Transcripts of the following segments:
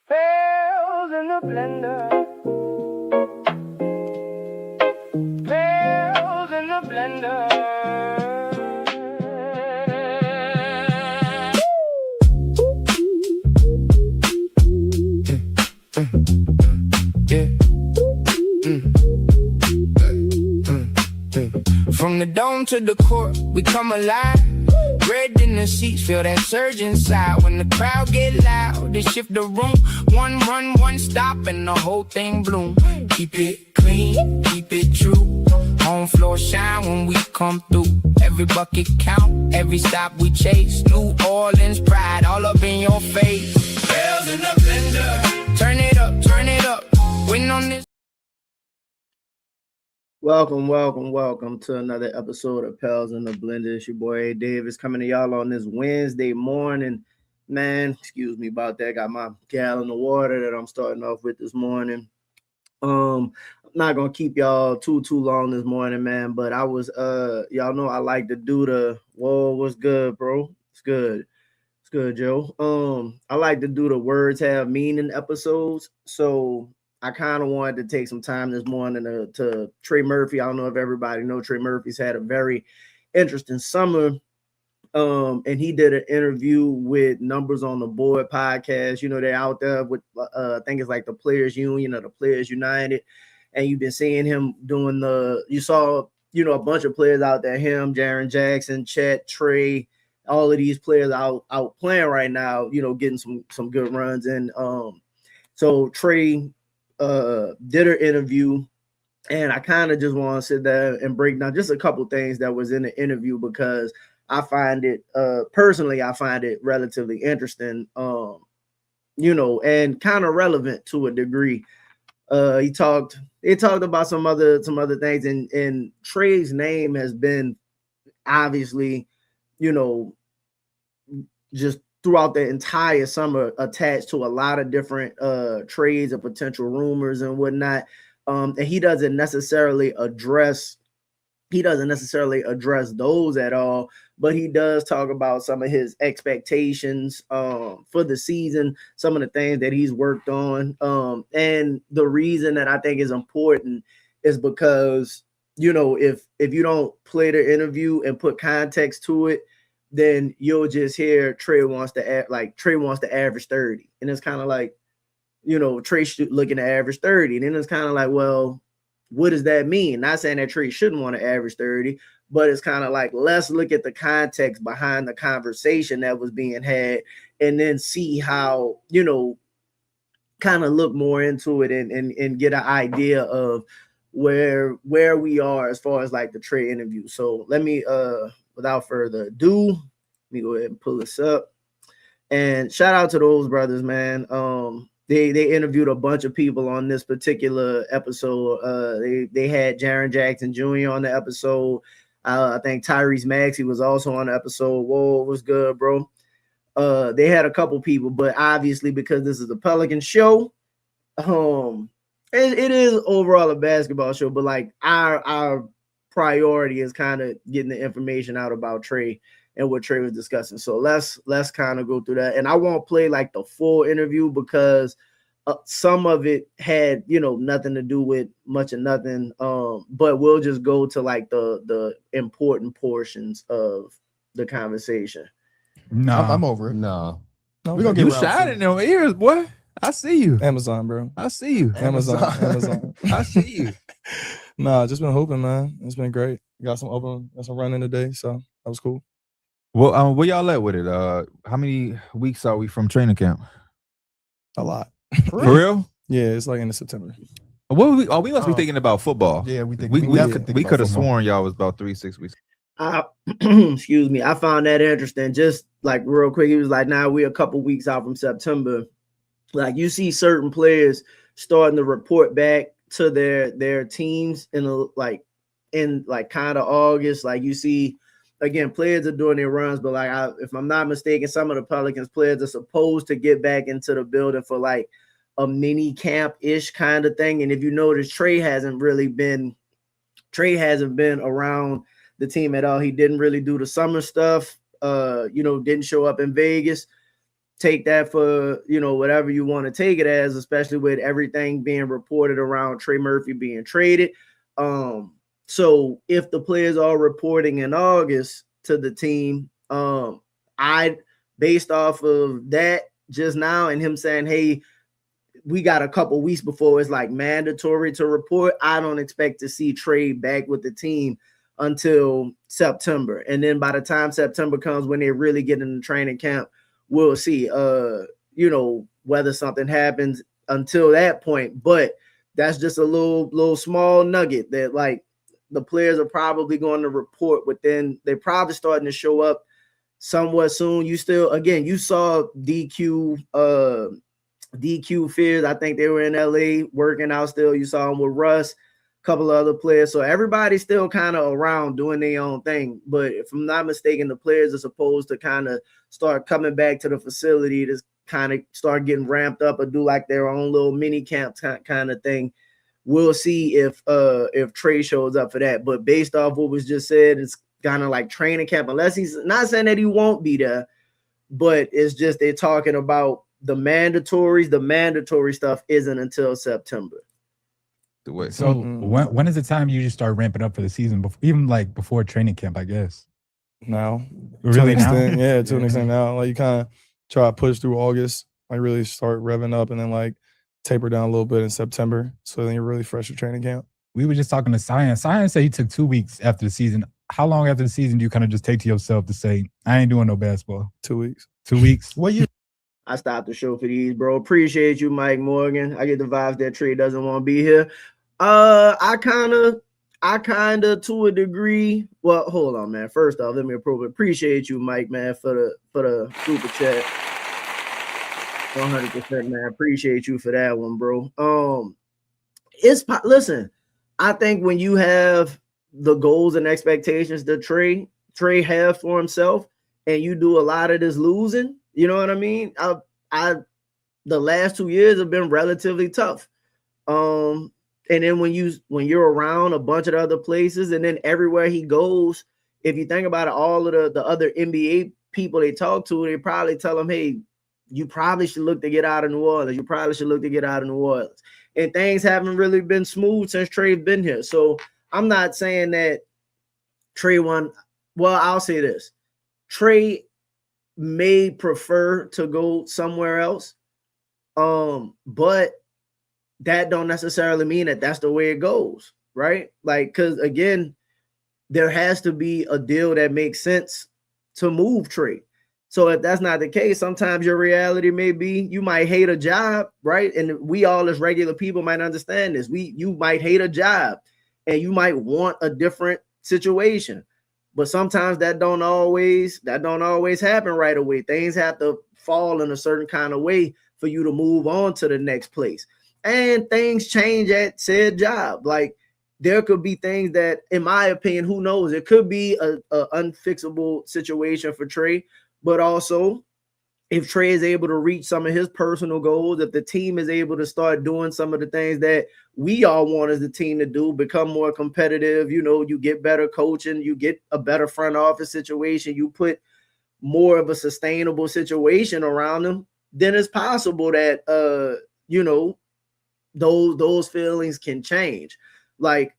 Fails in the blender. Fails in the blender. From the dome to the court, we come alive. Red in the seats, feel that surge inside. When the crowd get loud, they shift the room. One run, one stop, and the whole thing bloom. Keep it clean, keep it true. Home floor shine when we come through. Every bucket count, every stop we chase. New Orleans pride, all up in your face. Bells in the blender. Turn it up, win on this. Welcome to another episode of Pels in the Blender. It's your boy A. Davis coming to y'all on this Wednesday morning. Man, excuse me about that. Got my gallon of water that I'm starting off with this morning. I'm not gonna keep y'all too long this morning, man. But I was y'all know I like to do the whoa, what's good, bro? It's good, Joe. I like to do the words have meaning episodes. So I kind of wanted to take some time this morning to Trey Murphy. I don't know if everybody know Trey Murphy's had a very interesting summer. And he did an interview with Numbers on the Board podcast. You know, they're out there with I think it's like the Players Union or the Players United. And you've been seeing him doing you saw, a bunch of players out there, him, Jaren Jackson, Chet, Trey, all of these players out playing right now, getting some good runs. And so Trey did an interview, and I kind of just want to sit there and break down just a couple things that was in the interview, because I find it personally, I find it relatively interesting, and kind of relevant to a degree. It talked about some other things, and Trey's name has been obviously, just throughout the entire summer attached to a lot of different trades and potential rumors and whatnot. And he doesn't necessarily address those at all, but he does talk about some of his expectations for the season, some of the things that he's worked on. And the reason that I think is important is because, if you don't play the interview and put context to it, then you'll just hear Trey wants to average 30. And it's kind of like, Trey looking to average 30. And then it's kind of like, well, what does that mean? Not saying that Trey shouldn't want to average 30, but it's kind of like, let's look at the context behind the conversation that was being had, and then see how, kind of look more into it and get an idea of where we are as far as like the Trey interview. So let me, without further ado, let me go ahead and pull this up. And shout out to those brothers, man. They interviewed a bunch of people on this particular episode. They had Jaren Jackson Jr. on the episode. I think Tyrese Maxey was also on the episode. Whoa, what's good, bro? They had a couple people, but obviously because this is a Pelican show, it is overall a basketball show, but like our priority is kind of getting the information out about Trey and what Trey was discussing. So let's kind of go through that. And I won't play like the full interview because some of it had, nothing to do with much of nothing. But we'll just go to like the important portions of the conversation. No, I'm over it. No. We're gonna get You shot in your ears, boy. I see you. Amazon, bro. I see you. Amazon. I see you. Nah, just been hooping, man. It's been great. Got some running today, so that was cool. Well, where y'all at with it? How many weeks are we from training camp? A lot. For real? Yeah, it's like end of September. We must be thinking about football. Yeah, we think we definitely could have football. sworn y'all was about 3-6 weeks. Excuse me. I found that interesting. Just like real quick, he was like, "Now we're a couple weeks out from September." Like you see certain players starting to report back to their teams in kind of August. Like you see, again, players are doing their runs, but like if I'm not mistaken, some of the Pelicans players are supposed to get back into the building for like a mini camp-ish kind of thing. And if you notice, Trey hasn't been around the team at all. He didn't really do the summer stuff, didn't show up in Vegas. take that for, whatever you want to take it as, especially with everything being reported around Trey Murphy being traded. So if the players are reporting in August to the team, I, based off of that just now and him saying, hey, we got a couple weeks before it's like mandatory to report, I don't expect to see Trey back with the team until September. And then by the time September comes, when they really get in the training camp, we'll see, whether something happens until that point. But that's just a little small nugget that, like, the players are probably going to report within. They're probably starting to show up somewhat soon. You saw DQ Fears. I think they were in LA working out still. You saw them with Russ, a couple of other players. So everybody's still kind of around doing their own thing. But if I'm not mistaken, the players are supposed to kind of start coming back to the facility to kind of start getting ramped up or do like their own little mini camp kind of thing. We'll see if Trey shows up for that. But based off what was just said, it's kind of like training camp, unless he's not saying that he won't be there, but it's just they're talking about the mandatories. The mandatory stuff isn't until September. So when is the time you just start ramping up for the season? Even like before training camp, I guess. Now, really to an now? extent, yeah, to an extent now. Like you kind of try to push through August, like really start revving up, and then like taper down a little bit in September. So then you're really fresh for training camp. We were just talking to Science. Science said he took 2 weeks after the season. How long after the season do you kind of just take to yourself to say, I ain't doing no basketball? 2 weeks. 2 weeks? I stopped the show for these, bro. Appreciate you, Mike Morgan. I get the vibes that Trey doesn't want to be here. I kind of to a degree. Well, hold on, man. First off, let me appreciate you, Mike, man, for the super chat. 100%, man. Appreciate you for that one, bro. Listen, I think when you have the goals and expectations that Trey have for himself, and you do a lot of this losing, you know what I mean? The last 2 years have been relatively tough. And then when you're around a bunch of other places, and then everywhere he goes, if you think about it, all of the other NBA people they talk to, they probably tell him, hey, you probably should look to get out of New Orleans. You probably should look to get out of New Orleans. And things haven't really been smooth since Trey's been here. So I'm not saying that Trey won. Well, I'll say this. Trey may prefer to go somewhere else. But that don't necessarily mean that that's the way it goes, right? Like, because again, there has to be a deal that makes sense to move Trey. So if that's not the case, sometimes your reality may be you might hate a job, right? And we all as regular people might understand this. You might hate a job and you might want a different situation. But sometimes that don't always happen right away. Things have to fall in a certain kind of way for you to move on to the next place. And things change at said job. Like there could be things that, in my opinion, who knows? It could be a unfixable situation for Trey. But also, if Trey is able to reach some of his personal goals, if the team is able to start doing some of the things that we all want as a team to do, become more competitive, you get better coaching, you get a better front office situation, you put more of a sustainable situation around them, then it's possible that, those feelings can change. Like,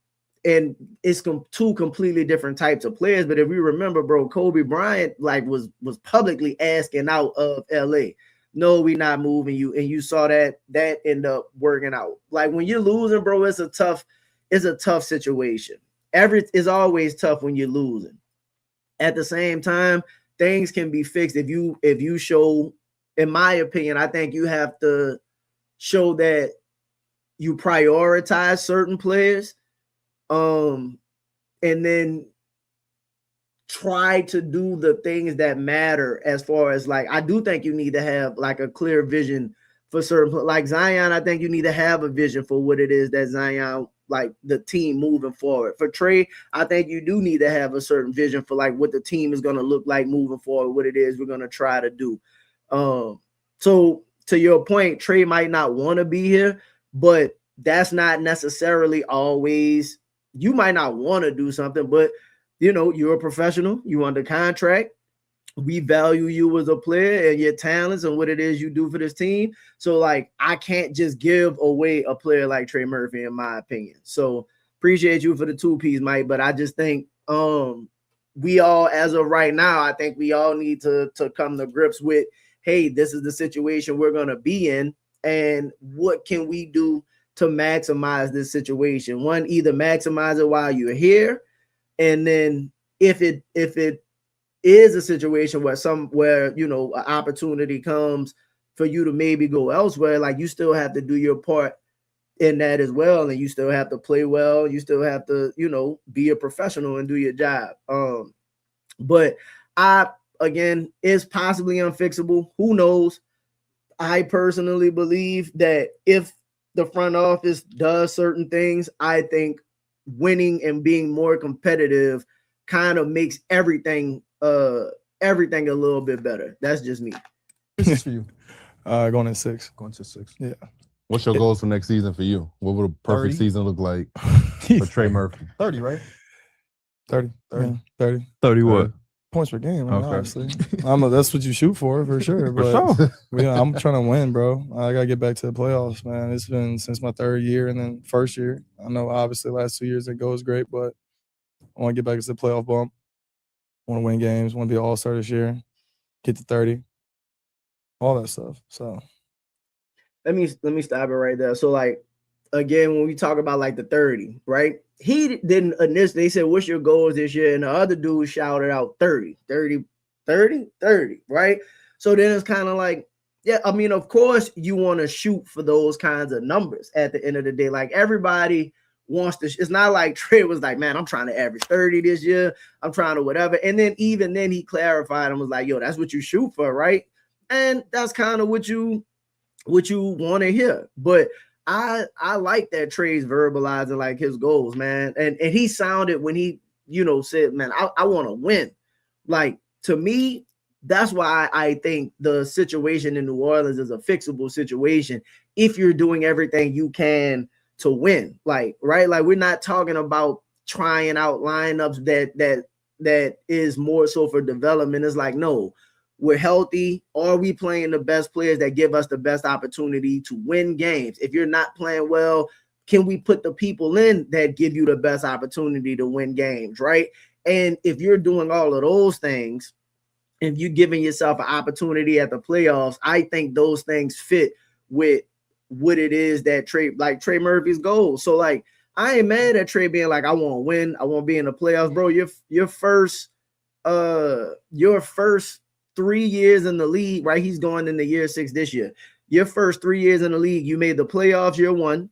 and it's two completely different types of players. But if we remember, bro, Kobe Bryant was publicly asking out of LA. No, we not moving you. And you saw that end up working out. Like when you're losing, bro, it's a tough situation. It's always tough when you're losing. At the same time, things can be fixed if you show, in my opinion, I think you have to show that you prioritize certain players. And then try to do the things that matter as far as like, I do think you need to have like a clear vision for certain, like Zion. I think you need to have a vision for what it is that Zion, like the team moving forward. For Trey, I think you do need to have a certain vision for like what the team is going to look like moving forward, what it is we're going to try to do. So to your point, Trey might not want to be here, but that's not necessarily always. You might not want to do something, but you're a professional, you under contract. we value you as a player and your talents and what it is you do for this team. So like, I can't just give away a player like Trey Murphy, in my opinion. So appreciate you for the 2-piece, Mike. But I just think we all, as of right now, I think we all need to come to grips with, hey, this is the situation we're gonna be in, and what can we do to maximize this situation? One, either maximize it while you're here, and then if it is a situation where you know, an opportunity comes for you to maybe go elsewhere, like, you still have to do your part in that as well, and you still have to play well, you still have to, you know, be a professional and do your job. But again, it's possibly unfixable, who knows. I personally believe that if the front office does certain things, I think winning and being more competitive kind of makes everything a little bit better. That's just me. This is for you. Going in 6. Going to 6. Yeah. What's your goals for next season for you? What would a perfect 30? season look like for Trey Murphy? 30, right? 30. 30. 30. 30 what? Points per game, Okay. obviously. That's what you shoot for sure. For But sure. yeah, I'm trying to win, bro. I gotta get back to the playoffs, man. It's been since my 3rd year and then 1st year. I know obviously last 2 years it goes great, but I want to get back to the playoff bump. Want to win games, want to be an all-star this year, get to 30, all that stuff. So Let me stop it right there. So like, again, when we talk about like the 30, right? He didn't initially, they said, what's your goals this year? And the other dude shouted out 30, right? So then it's kind of like, yeah, I mean, of course you want to shoot for those kinds of numbers at the end of the day. Like, everybody wants to, it's not like Trey was like, man, I'm trying to average 30 this year. I'm trying to whatever. And then even then he clarified and was like, yo, that's what you shoot for, right? And that's kind of what you want to hear. But I like that Trey's verbalizing like his goals, man. And he sounded, when he, you know, said, man, I want to win. Like, to me, that's why I think the situation in New Orleans is a fixable situation if you're doing everything you can to win. Like, right? Like, we're not talking about trying out lineups that is more so for development. It's like, no, we're healthy. Are we playing the best players that give us the best opportunity to win games? If you're not playing well, can we put the people in that give you the best opportunity to win games, right? And if you're doing all of those things, if you're giving yourself an opportunity at the playoffs, I think those things fit with what it is that Trey Murphy's goals. So like, I ain't mad at Trey being like, I want to win, I want to be in the playoffs, bro. Your first 3 years in the league, right? He's going into year 6 this year. Your first 3 years in the league, you made the playoffs year 1,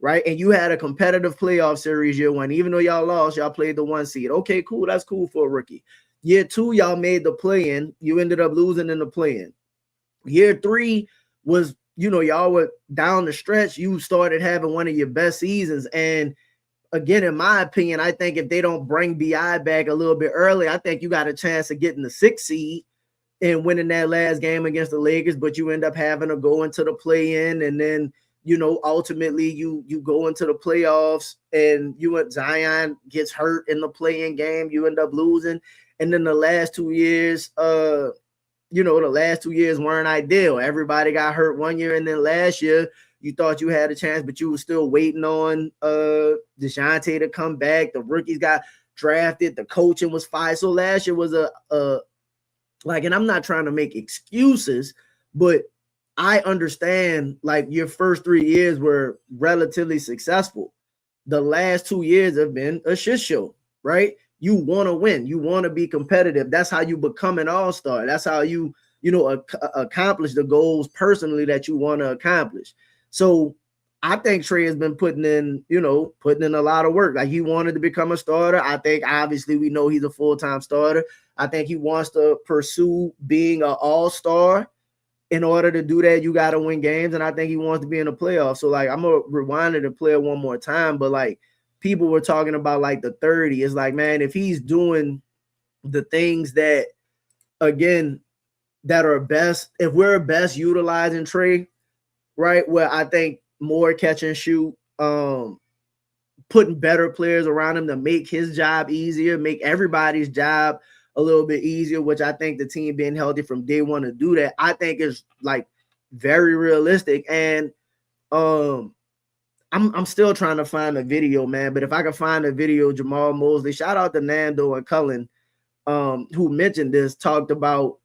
right? And you had a competitive playoff series year 1. Even though y'all lost, y'all played the 1 seed. Okay, cool. That's cool for a rookie. Year 2, y'all made the play-in. You ended up losing in the play-in. Year 3 was, you know, y'all were down the stretch. You started having one of your best seasons. And again, in my opinion, I think if they don't bring BI back a little bit early, I think you got a chance of getting the 6th seed and winning that last game against the Lakers, but you end up having to go into the play-in, and then, you know, ultimately you go into the playoffs, and Zion gets hurt in the play-in game, you end up losing, and then the last 2 years, the last 2 years weren't ideal. Everybody got hurt one year, and then last year you thought you had a chance, but you were still waiting on DeJounte to come back. The rookies got drafted, the coaching was fired. So last year was and I'm not trying to make excuses, but I understand, like, your first 3 years were relatively successful. The last 2 years have been a shit show, right? You want to win. You want to be competitive. That's how you become an all-star. That's how you accomplish the goals personally that you want to accomplish. So I think Trey has been putting in a lot of work. Like, he wanted to become a starter. I think obviously we know he's a full-time starter. I think he wants to pursue being an all-star. In order to do that, you got to win games, and I think he wants to be in the playoffs. So, like, I'm going to rewind it and play it one more time, but, like, people were talking about, like, the 30. It's like, man, if he's doing the things that, again, that are best, if we're best utilizing Trey, right, where I think more catch and shoot, putting better players around him to make his job easier, make everybody's job a little bit easier, which I think the team being healthy from day one to do that, I think is like very realistic. And I'm still trying to find a video, man. But if I can find a video, Jamal Mosley, shout out to Nando and Cullen, who mentioned this, talked about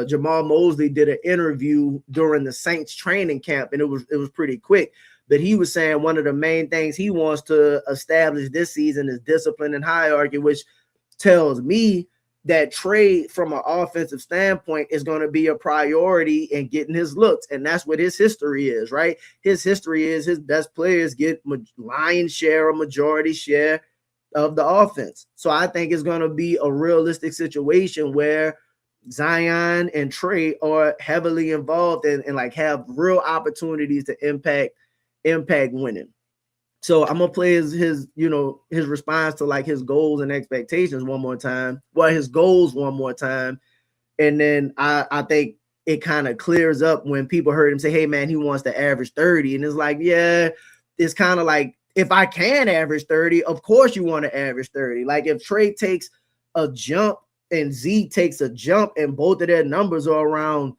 Jamal Mosley did an interview during the Saints training camp, and it was pretty quick. But he was saying one of the main things he wants to establish this season is discipline and hierarchy, which tells me that Trey, from an offensive standpoint, is going to be a priority in getting his looks. And that's what his history is, right? His history is his best players get lion's share or majority share of the offense. So I think it's going to be a realistic situation where Zion and Trey are heavily involved and like have real opportunities to impact winning. So I'm gonna play his response to like his goals and expectations one more time. Well, his goals one more time, and then I think it kind of clears up when people heard him say, "Hey man, he wants to average 30," and it's like, yeah, it's kind of like if I can average 30, of course you want to average 30. Like if Trey takes a jump and Z takes a jump, and both of their numbers are around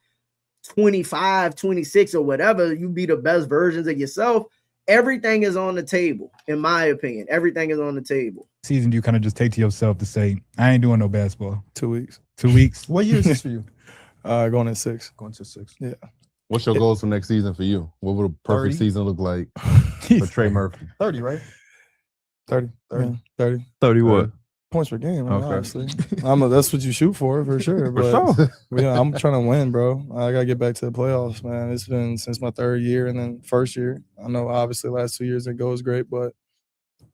25, 26 or whatever, you be the best versions of yourself. Everything is on the table, in my opinion. Everything is on the table. Season do you kind of just take to yourself to say, I ain't doing no basketball? 2 weeks. 2 weeks? What year is this for you? Going in 6. Going to 6. Yeah. What's your goals for next season for you? What would a perfect 30? season look like for Trey Murphy? 30, right? 30. 30 30 what? points per game, Okay. obviously. That's what you shoot for sure. For But sure. yeah, I'm trying to win, bro. I gotta get back to the playoffs, man. It's been since my 3rd year and then first year. I know obviously last 2 years it goes great, but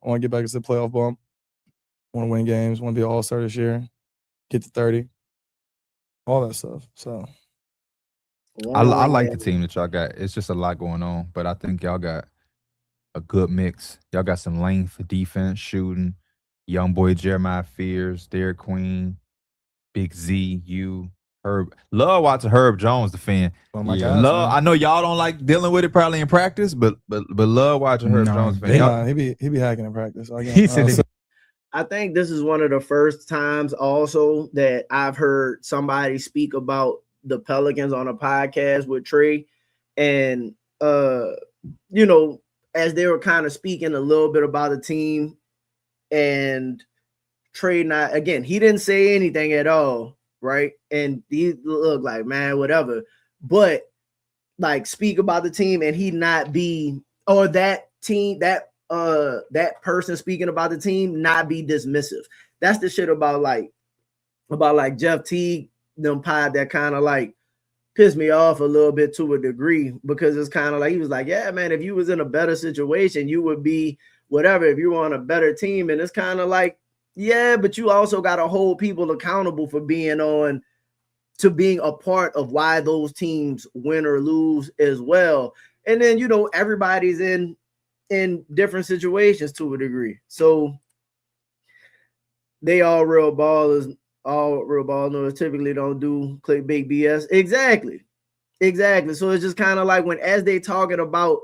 I want to get back to the playoff bump. Want to win games, want to be an all-star this year, get to 30, all that stuff. So I like the team that y'all got. It's just a lot going on, but I think y'all got a good mix. Y'all got some length, defense, shooting. Young boy Jeremiah Fears, Derek Queen, Big Z, you, Herb. Love watching Herb Jones defend. oh my Yeah, gosh, love. man. I know y'all don't like dealing with it probably in practice, but love watching Herb No, Jones defend. they- Y'all- He be hacking in practice. He said I think this is one of the first times also that I've heard somebody speak about the Pelicans on a podcast with Trey. And as they were kind of speaking a little bit about the team, and Trey he didn't say anything at all, right? And he looked like, man, whatever. But like speak about the team and he not be, or that team, that person speaking about the team not be dismissive. That's the shit about Jeff Teague, them pod that kind of like pissed me off a little bit to a degree, because it's kind of like he was like, yeah, man, if you was in a better situation, you would be whatever if you were on a better team. And it's kind of like, yeah, but you also got to hold people accountable for being a part of why those teams win or lose as well. And then, everybody's in different situations to a degree. So they all real ballers typically don't do clickbait BS. Exactly. So it's just kind of like as they talking about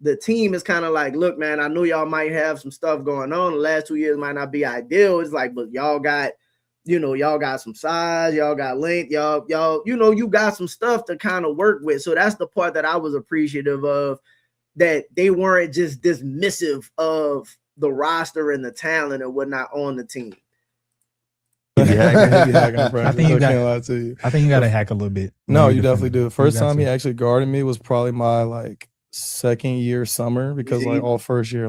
the team, is kind of like, look, man, I know y'all might have some stuff going on. The last 2 years might not be ideal. It's like, but y'all got, y'all got some size, y'all got length, y'all, you got some stuff to kind of work with. So that's the part that I was appreciative of, that they weren't just dismissive of the roster and the talent and whatnot on the team. he be hacking in practice. I think you can't got- lie to you. I think you got to hack a little bit. No, when you defend. definitely do. The first got time to. he actually guarded me was probably my 2nd year summer, because all first year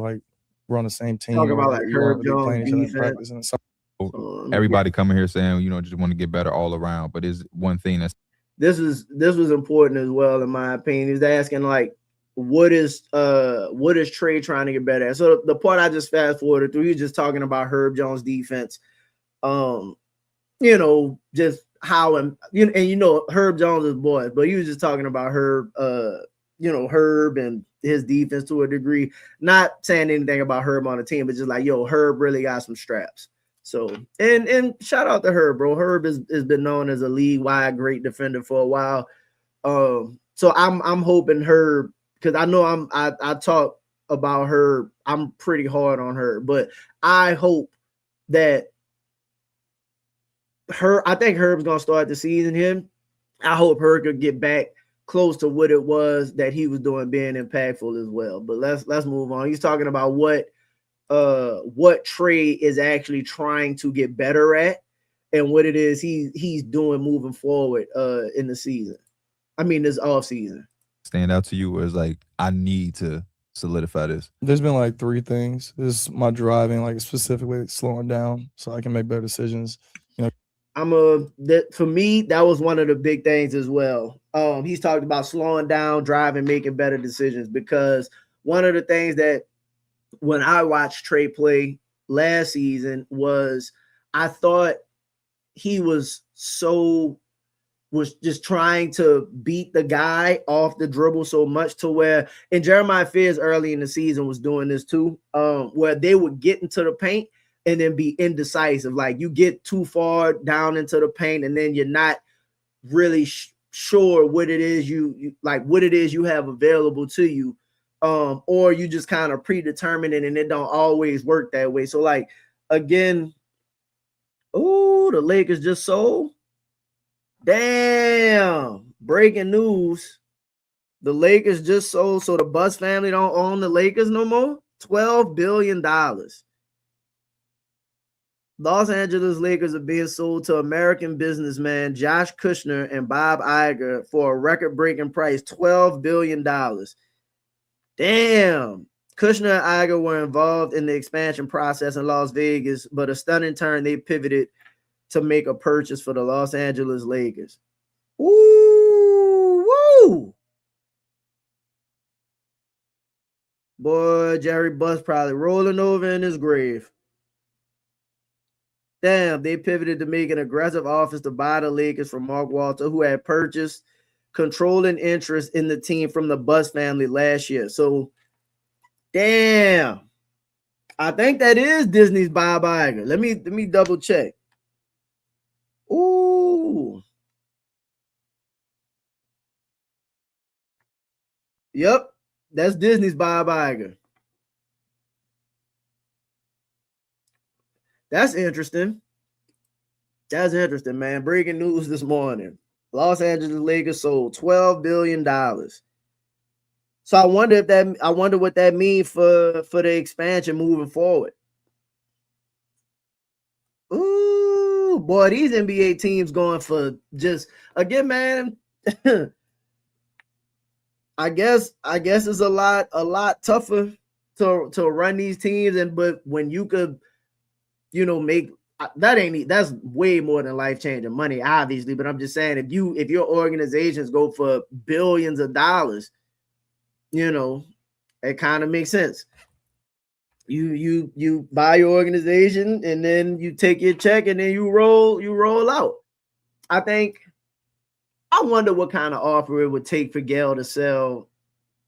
we're on the same team. Talk about, or, like, Herb we weren't really playing Jones each other in defense. practice in the summer. So, Everybody coming here saying, just want to get better all around. But it's one thing that's this was important as well, in my opinion. He's asking like, what is Trey trying to get better at? So the part I just fast forwarded through, he's just talking about Herb Jones defense. Just how and Herb Jones is boy, but he was just talking about Herb, Herb and his defense to a degree. Not saying anything about Herb on the team, but just like, Herb really got some straps. So and shout out to Herb, bro. Herb has been known as a league-wide great defender for a while. So I'm hoping Herb, because I know I talk about Herb. I'm pretty hard on Herb, but I hope that I think Herb's gonna start the season here. I hope Herb could get back close to what it was that he was doing, being impactful as well. But let's move on. He's talking about what Trey is actually trying to get better at and what it is he's doing moving forward in the season. I mean, this off season. Stand out to you as like, I need to solidify this? There's been like 3 things. This is my driving, like specifically slowing down so I can make better decisions. You know, for me, that was one of the big things as well. He's talked about slowing down, driving, making better decisions, because one of the things that when I watched Trey play last season was I thought he was just trying to beat the guy off the dribble so much to where, and Jeremiah Fears early in the season was doing this too, where they would get into the paint and then be indecisive. Like you get too far down into the paint and then you're not really sure what it is what it is you have available to you. Or you just kind of predetermine it and it don't always work that way. So like, again, the Lakers just sold. Damn, breaking news. The Lakers just sold, so the Buss family don't own the Lakers no more. $12 billion. Los Angeles Lakers are being sold to American businessman Josh Kushner and Bob Iger for a record-breaking price, $12 billion. Damn. Kushner and Iger were involved in the expansion process in Las Vegas, but a stunning turn, they pivoted to make a purchase for the Los Angeles Lakers. Woo! Woo! Boy, Jerry Buss probably rolling over in his grave. Damn, they pivoted to make an aggressive offer to buy the Lakers from Mark Walter, who had purchased controlling interest in the team from the Buss family last year. So, damn. I think that is Disney's Bob Iger. Let me double check. Ooh. Yep. That's Disney's Bob Iger. That's interesting. That's interesting, man. Breaking news this morning. Los Angeles Lakers sold $12 billion. So I wonder what that means for the expansion moving forward. Ooh, boy, these NBA teams going for just again, man. I guess it's a lot tougher to run these teams, but when you could, make that's way more than life-changing money, obviously. But I'm just saying, if your organizations go for billions of dollars, it kind of makes sense. You buy your organization and then you take your check and then you roll out. I wonder what kind of offer it would take for Gail to sell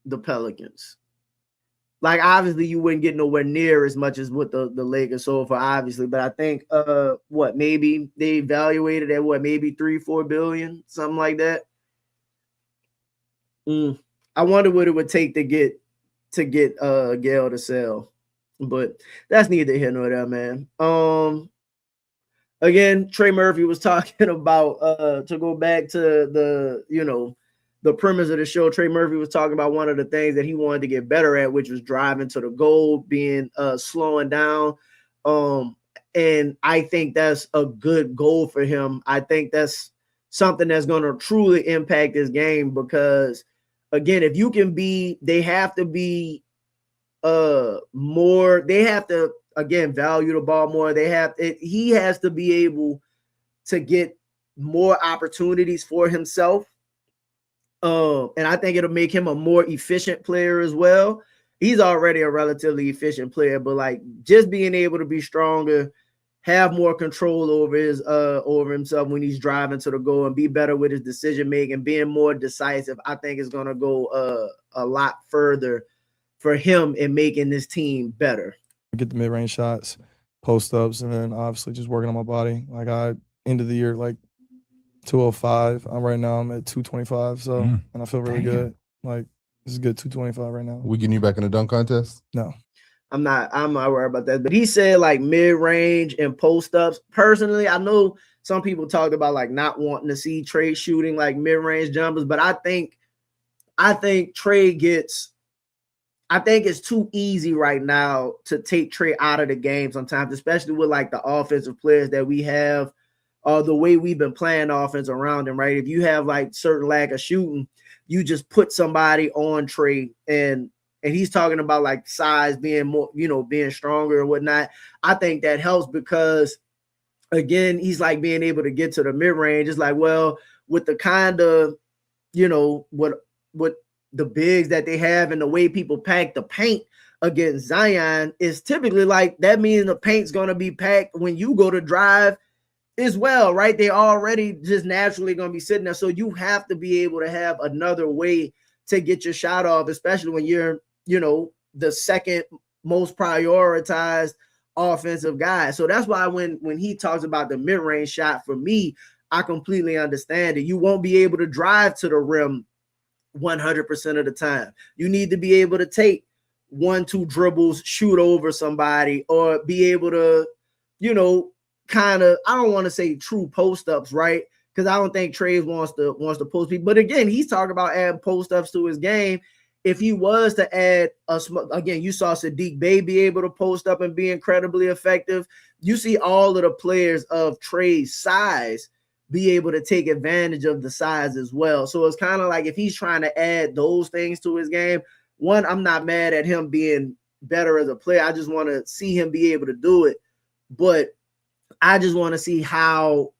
the Pelicans. Like, obviously, you wouldn't get nowhere near as much as what the Lakers sold for, obviously. But I think, maybe they evaluated at maybe $3-4 billion, something like that. I wonder what it would take to get Gail to sell. But that's neither here nor there, man. Again, Trey Murphy was talking about to go back to the premise of the show. Trey Murphy was talking about one of the things that he wanted to get better at, which was driving to the goal, being slowing down. And I think that's a good goal for him. I think that's something that's going to truly impact his game, because again, if you can they have to be more, they have to, again, value the ball more. He has to be able to get more opportunities for himself. And I think it'll make him a more efficient player as well. He's already a relatively efficient player, but like just being able to be stronger, have more control over himself when he's driving to the goal, and be better with his decision making, being more decisive, I think is going to go a lot further for him in making this team better. Get the mid-range shots, post-ups, and then obviously just working on my body. Like end of the year, like 205. Right now I'm at 225. So and I feel really good. Like this is good 225 right now. We getting you back in the dunk contest? No. I'm not worried about that. But he said like mid-range and post-ups. Personally, I know some people talked about like not wanting to see Trey shooting like mid-range jumpers, but I think Trey gets, I think it's too easy right now to take Trey out of the game sometimes, especially with like the offensive players that we have, the way we've been playing offense around him, right? If you have like certain lack of shooting, you just put somebody on Trey, and he's talking about like size being more, being stronger and whatnot. I think that helps because, again, he's like being able to get to the mid-range. It's like, well, with the kind of, what the bigs that they have and the way people pack the paint against Zion is typically like, that means the paint's going to be packed when you go to drive as well, right? They already just naturally going to be sitting there. So you have to be able to have another way to get your shot off, especially when you're, the second most prioritized offensive guy. So that's why when he talks about the mid-range shot, for me, I completely understand it. You won't be able to drive to the rim 100% of the time. You need to be able to take 1-2 dribbles, shoot over somebody, or be able to, kind of, I don't want to say true post-ups, right? Because I don't think Trey wants to post people. But again, he's talking about adding post-ups to his game. If he was to add again, you saw Sadiq Bey be able to post up and be incredibly effective. You see all of the players of Trey's size be able to take advantage of the size as well. So it's kind of like, if he's trying to add those things to his game, one, I'm not mad at him being better as a player. I just want to see him be able to do it. But I just want to see how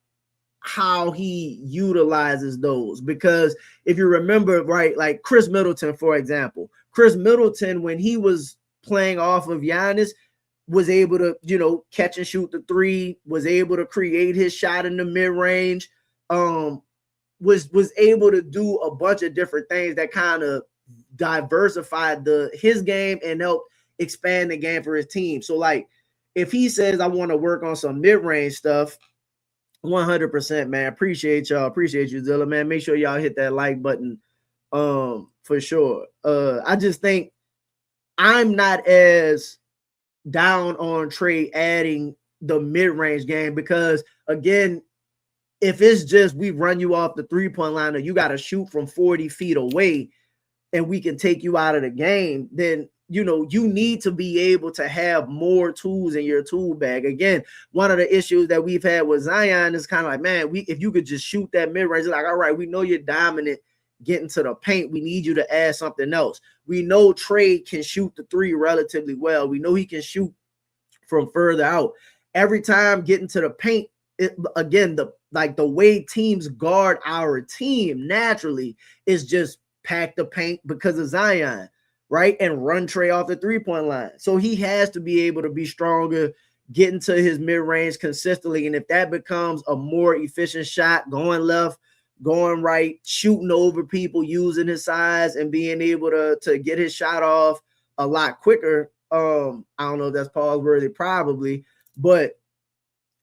he utilizes those, because if you remember, right, like Chris Middleton, for example, when he was playing off of Giannis, was able to, catch and shoot the three, was able to create his shot in the mid-range, was able to do a bunch of different things that kind of diversified his game and helped expand the game for his team. So like, if he says, I want to work on some mid-range stuff, 100%, man. Appreciate y'all. Appreciate you, Zilla, man. Make sure y'all hit that like button, for sure. I just think I'm not as down on Trey adding the mid-range game, because again, if it's just we run you off the three-point line or you got to shoot from 40 feet away and we can take you out of the game, then you need to be able to have more tools in your tool bag. Again, one of the issues that we've had with Zion is kind of like, man, if you could just shoot that mid-range, like, all right, we know you're dominant getting to the paint. We need you to add something else. We know Trey can shoot the three relatively well. We know he can shoot from further out. Every time getting to the paint, again, the way teams guard our team naturally is just pack the paint because of Zion, right? And run Trey off the three-point line. So he has to be able to be stronger, get into his mid-range consistently. And if that becomes a more efficient shot, going left, going right, shooting over people, using his size and being able to get his shot off a lot quicker. I don't know if that's pause worthy, probably, but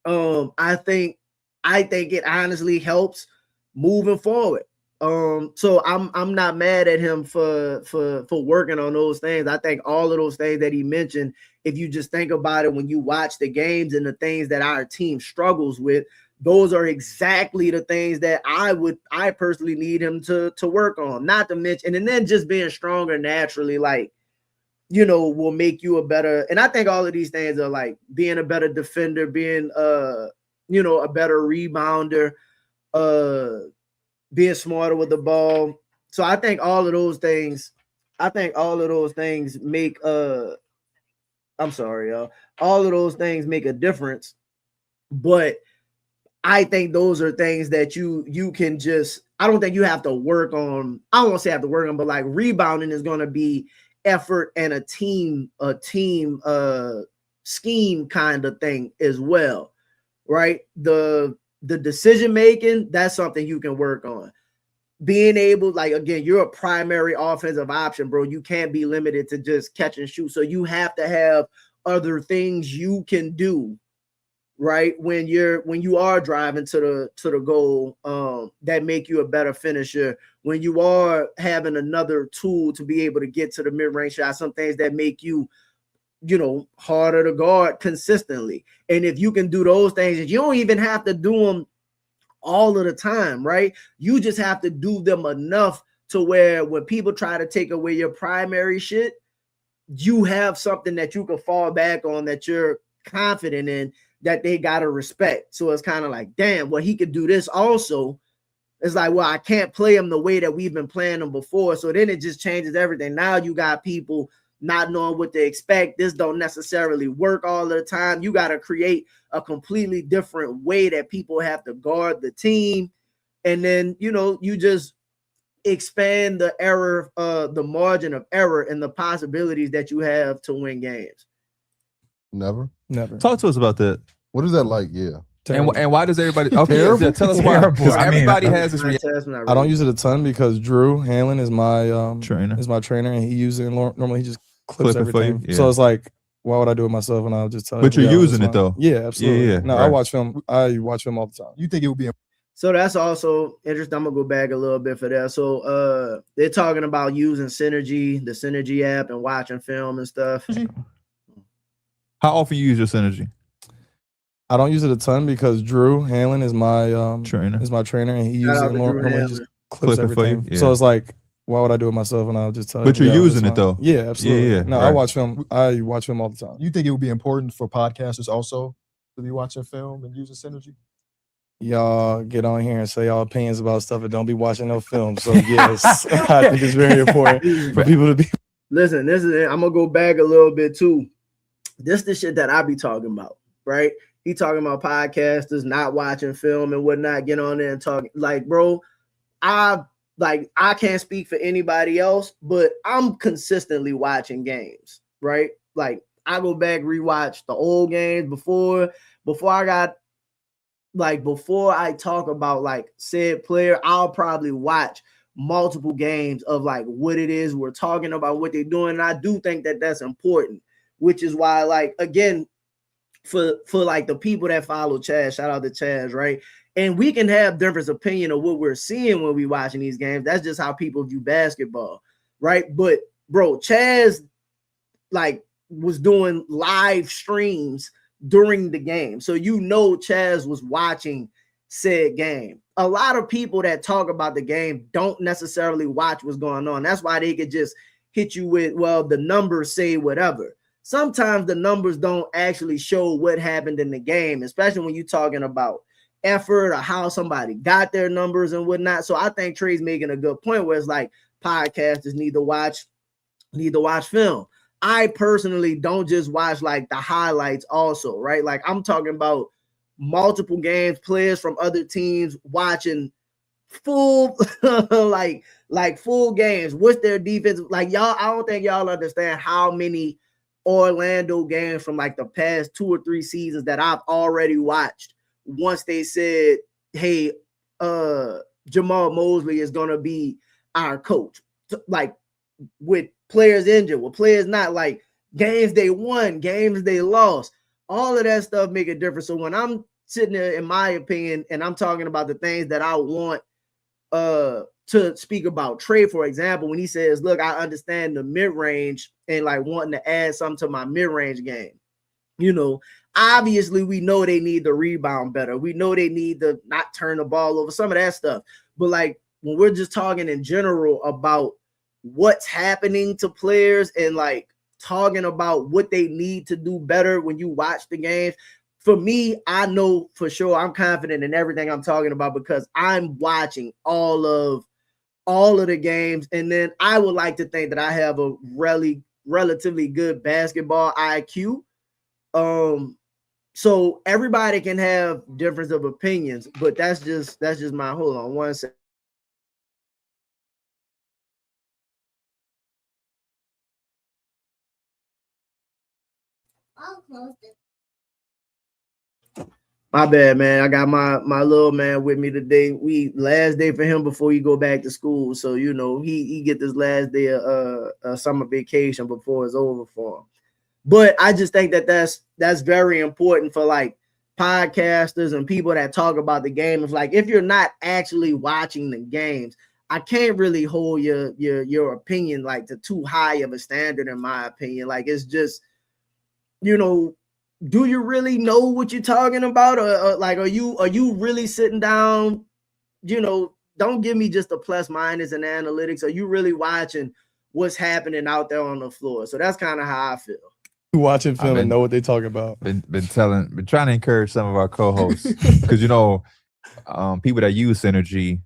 I think it honestly helps moving forward. So I'm not mad at him for working on those things. I think all of those things that he mentioned, if you just think about it, when you watch the games and the things that our team struggles with, those are exactly the things that I personally need him to work on. Not to mention, and then just being stronger naturally, like, will make you a better. And I think all of these things are like being a better defender, being a better rebounder, being smarter with the ball. So I think all of those things make I'm sorry, y'all. All of those things make a difference. But I think those are things that you can just, I don't think you have to work on. I don't want to say have to work on, but like rebounding is going to be effort and a team scheme kind of thing as well, right? The decision making, that's something you can work on. Being able, like, again, you're a primary offensive option, bro. You can't be limited to just catch and shoot. So you have to have other things you can do, right? When you are driving to the goal, that make you a better finisher. When you are having another tool to be able to get to the mid-range shot, some things that make you, harder to guard consistently. And if you can do those things, you don't even have to do them all of the time, right? You just have to do them enough to where when people try to take away your primary shit, you have something that you can fall back on that you're confident in that they gotta respect. So it's kind of like, damn, well, he could do this also. It's like, well, I can't play him the way that we've been playing him before. So then it just changes everything. Now you got people not knowing what to expect. This don't necessarily work all the time. You got to create a completely different way that people have to guard the team. And then, you just expand the error, the margin of error and the possibilities that you have to win games. Never. Talk to us about that. What is that like? Yeah. And why does everybody? Okay, Terrible. tell us why. Because everybody has this. I don't use it a ton because Drew Hanlon is my Trainer. and he uses it. Normally he just clips Clip it for everything. you, yeah. So it's like, why would I do it myself? And I'll just tell you. But you're using it though. Yeah, absolutely. Yeah, no, right. I watch film all the time. You think it would be So that's also interesting. I'm gonna go back a little bit for that. So they're talking about using Synergy, the Synergy app, and watching film and stuff. How often you use your Synergy? I don't use it a ton because Drew Hanlon is my trainer. and he uses it. Normally he just clips Clip it for you, everything. yeah. So it's like, why would I do it myself? And I'll just tell you. But you're using it though. Yeah, absolutely. Yeah, no, right. I watch film all the time. You think it would be important for podcasters also to be watching film and using Synergy? Y'all get on here and say y'all opinions about stuff and don't be watching no film. So yes, I think it's very important for people to be. Listen, this is it. I'm gonna go back a little bit too. This the shit that I be talking about, right? He talking about podcasters not watching film and whatnot. Get on there and talk. Like, bro, I can't speak for anybody else, but I'm consistently watching games, right? Like, I go back, rewatch the old games before I talk about like said player, I'll probably watch multiple games of like what it is we're talking about, what they're doing. And I do think that that's important, which is why, like, again, for like the people that follow Chaz, shout out to Chaz, right? And we can have different opinion of what we're seeing when we watching these games. That's just how people view basketball, right? But bro, Chaz like was doing live streams during the game. So Chaz was watching said game. A lot of people that talk about the game don't necessarily watch what's going on. That's why they could just hit you with, well, the numbers say whatever. Sometimes the numbers don't actually show what happened in the game, especially when you're talking about effort or how somebody got their numbers and whatnot. So I think Trey's making a good point where it's like podcasters need to watch film. I personally don't just watch like the highlights also, right? Like I'm talking about multiple games, players from other teams watching full like full games. What's their defense? Like y'all, I don't think y'all understand how many Orlando games from like the past 2 or 3 seasons that I've already watched once they said, hey, Jamal Mosley is gonna be our coach. Like with players injured, with players not, like games they won, games they lost, all of that stuff make a difference. So when I'm sitting there, in my opinion, and I'm talking about the things that I want to speak about Trey, for example, when he says, look, I understand the mid-range and like wanting to add something to my mid-range game. Obviously we know they need to rebound better. We know they need to not turn the ball over, some of that stuff. But like when we're just talking in general about what's happening to players and like talking about what they need to do better when you watch the games, for me, I know for sure I'm confident in everything I'm talking about because I'm watching all of the games. And then I would like to think that I have a relatively good basketball IQ. So everybody can have difference of opinions, but that's just my, hold on one second. I'll close it. My bad, man. I got my little man with me today. We last day for him before he go back to school. So, he get this last day of summer vacation before it's over for him. But I just think that that's very important for like podcasters and people that talk about the game. It's like, if you're not actually watching the games, I can't really hold your opinion like to too high of a standard, in my opinion. Like, it's just, do you really know what you're talking about, or like are you really sitting down? Don't give me just a plus minus and analytics. Are you really watching what's happening out there on the floor? So that's kind of how I feel. Watching film and know what they talking about. Been trying to encourage some of our co-hosts because people that use Synergy,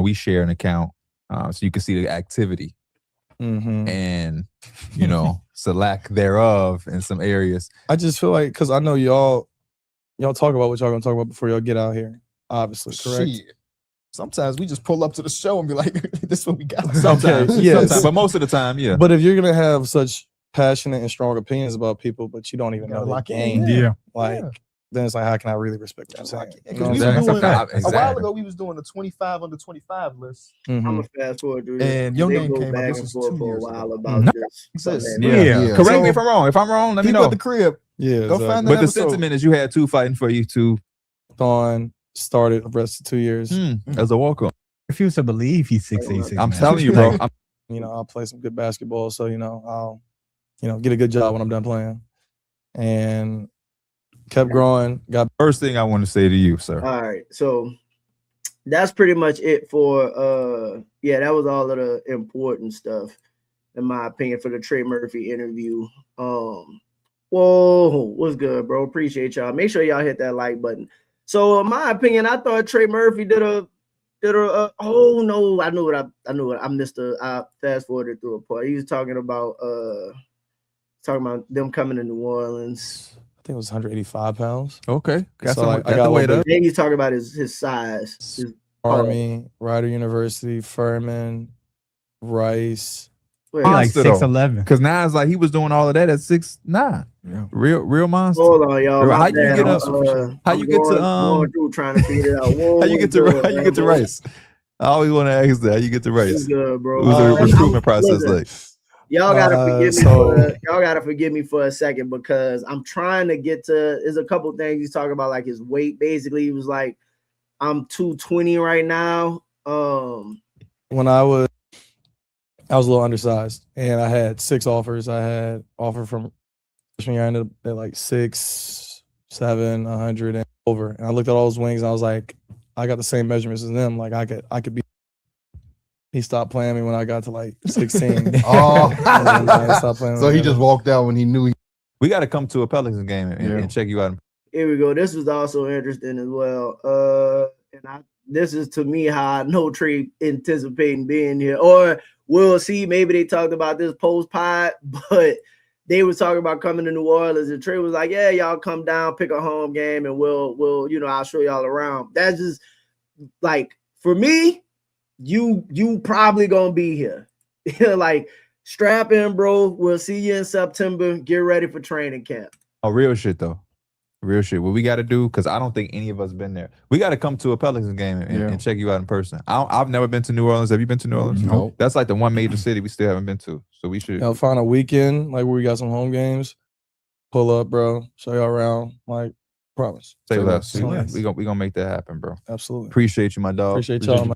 we share an account, so you can see the activity and so lack thereof in some areas. I just feel like because I know y'all talk about what y'all gonna talk about before y'all get out here. Obviously, correct. Shit. Sometimes we just pull up to the show and be like, "This is what we got." Sometimes, but most of the time, yeah. But if you're gonna have such passionate and strong opinions about people, but you don't even know the game, then it's like, how can I really respect what I'm saying? A while ago, we was doing the 25 under 25 list. I'm gonna fast forward through this. And your name came back up. This and was forth 2 for a years while ago. about this. Yeah. Correct me if I'm wrong. If I'm wrong, let me know. At the crib. Yeah, go find that. But the sentiment is you had two fighting for you to. Thon started the rest of 2 years as a walk-on. I refuse to believe he's 6'8". I'm telling you, bro. I'll play some good basketball, so I'll get a good job when I'm done playing. And kept growing. Got first thing I want to say to you, sir. All right, so that's pretty much it for that was all of the important stuff in my opinion for the Trey Murphy interview. What's good, bro? Appreciate y'all. Make sure y'all hit that like button. So in my opinion, I thought Trey Murphy did a oh no, I knew what I missed. I fast forwarded through a part. He was talking about them coming to New Orleans. I think it was 185 pounds. Okay, got the weight up. Then he's talking about his size. His Army, Rider University, Furman, Rice. He like 6'11". Because now it's like he was doing all of that at 6'9". Yeah. Real monster. Hold on, y'all. How you get up? How you get to going through trying to figure it out? How you get to Rice? I always want to ask that. How you get to Rice? Good, bro. It was a recruitment process like. Y'all gotta forgive me for a second because I'm trying to get to. There's a couple things he's talking about, like his weight. Basically, he was like, "I'm 220 right now." When I was a little undersized, and I had 6 offers. I had offer from freshman year. I ended up at like 6'7", 100 and over. And I looked at all those wings, and I was like, I got the same measurements as them. Like I could be. He stopped playing me when I got to like 16. So he just walked out when he knew. We got to come to a Pelicans game and check you out. Here we go. This was also interesting as well. This is to me how I know Trey anticipating being here. Or we'll see. Maybe they talked about this post pod, but they was talking about coming to New Orleans, and Trey was like, "Yeah, y'all come down, pick a home game, and we'll I'll show y'all around." That's just like for me. You probably gonna be here. Like strap in, bro. We'll see you in September. Get ready for training camp. Oh, real shit though. Real shit. What we got to do, because I don't think any of us been there. We got to come to a Pelicans game and check you out in person. I've never been to New Orleans. Have you been to New Orleans? No. That's like the one major city we still haven't been to. So we should. Find a weekend like where we got some home games. Pull up, bro. Show y'all around. Like, promise. Say less. We gonna make that happen, bro. Absolutely. Appreciate you, my dog. Appreciate y'all.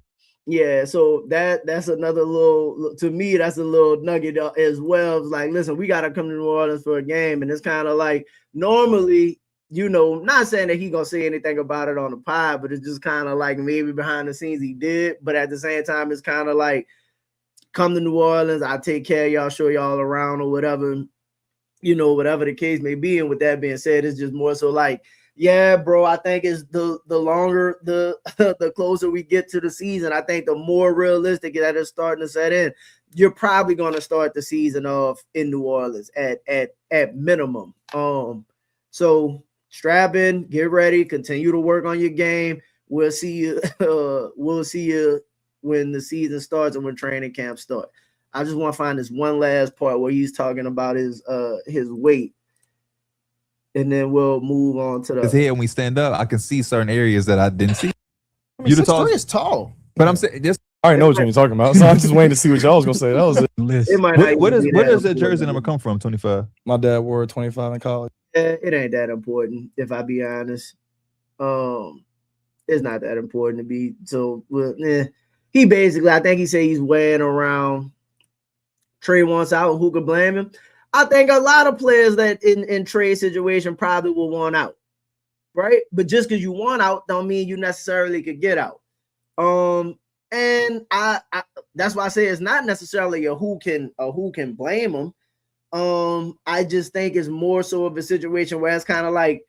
Yeah, so that's another little, to me, that's a little nugget as well. It's like, listen, we got to come to New Orleans for a game. And it's kind of like, normally, not saying that he going to say anything about it on the pod, but it's just kind of like maybe behind the scenes he did. But at the same time, it's kind of like, come to New Orleans, I'll take care of y'all, show y'all around or whatever, whatever the case may be. And with that being said, it's just more so like, yeah, bro, I think it's the longer, the closer we get to the season, I think the more realistic that is starting to set in. You're probably going to start the season off in New Orleans at minimum. So strap in, get ready, continue to work on your game. We'll see you. We'll see you when the season starts and when training camp starts. I just want to find this one last part where he's talking about his weight. And then we'll move on to the. Because here, when we stand up, I can see certain areas that I didn't see. I mean, 6'3" is tall. But I'm saying this. I already know what you're talking about. So I'm just waiting to see what y'all was gonna say. That was it. Where does that jersey number come from? 25. My dad wore 25 in college. It ain't that important, if I be honest. It's not that important to be. So he basically, I think he said he's weighing around. Trey wants out. Who could blame him? I think a lot of players that in trade situation probably will want out, right? But just because you want out don't mean you necessarily could get out. And I that's why I say it's not necessarily a who can blame them. I just think it's more so of a situation where it's kind of like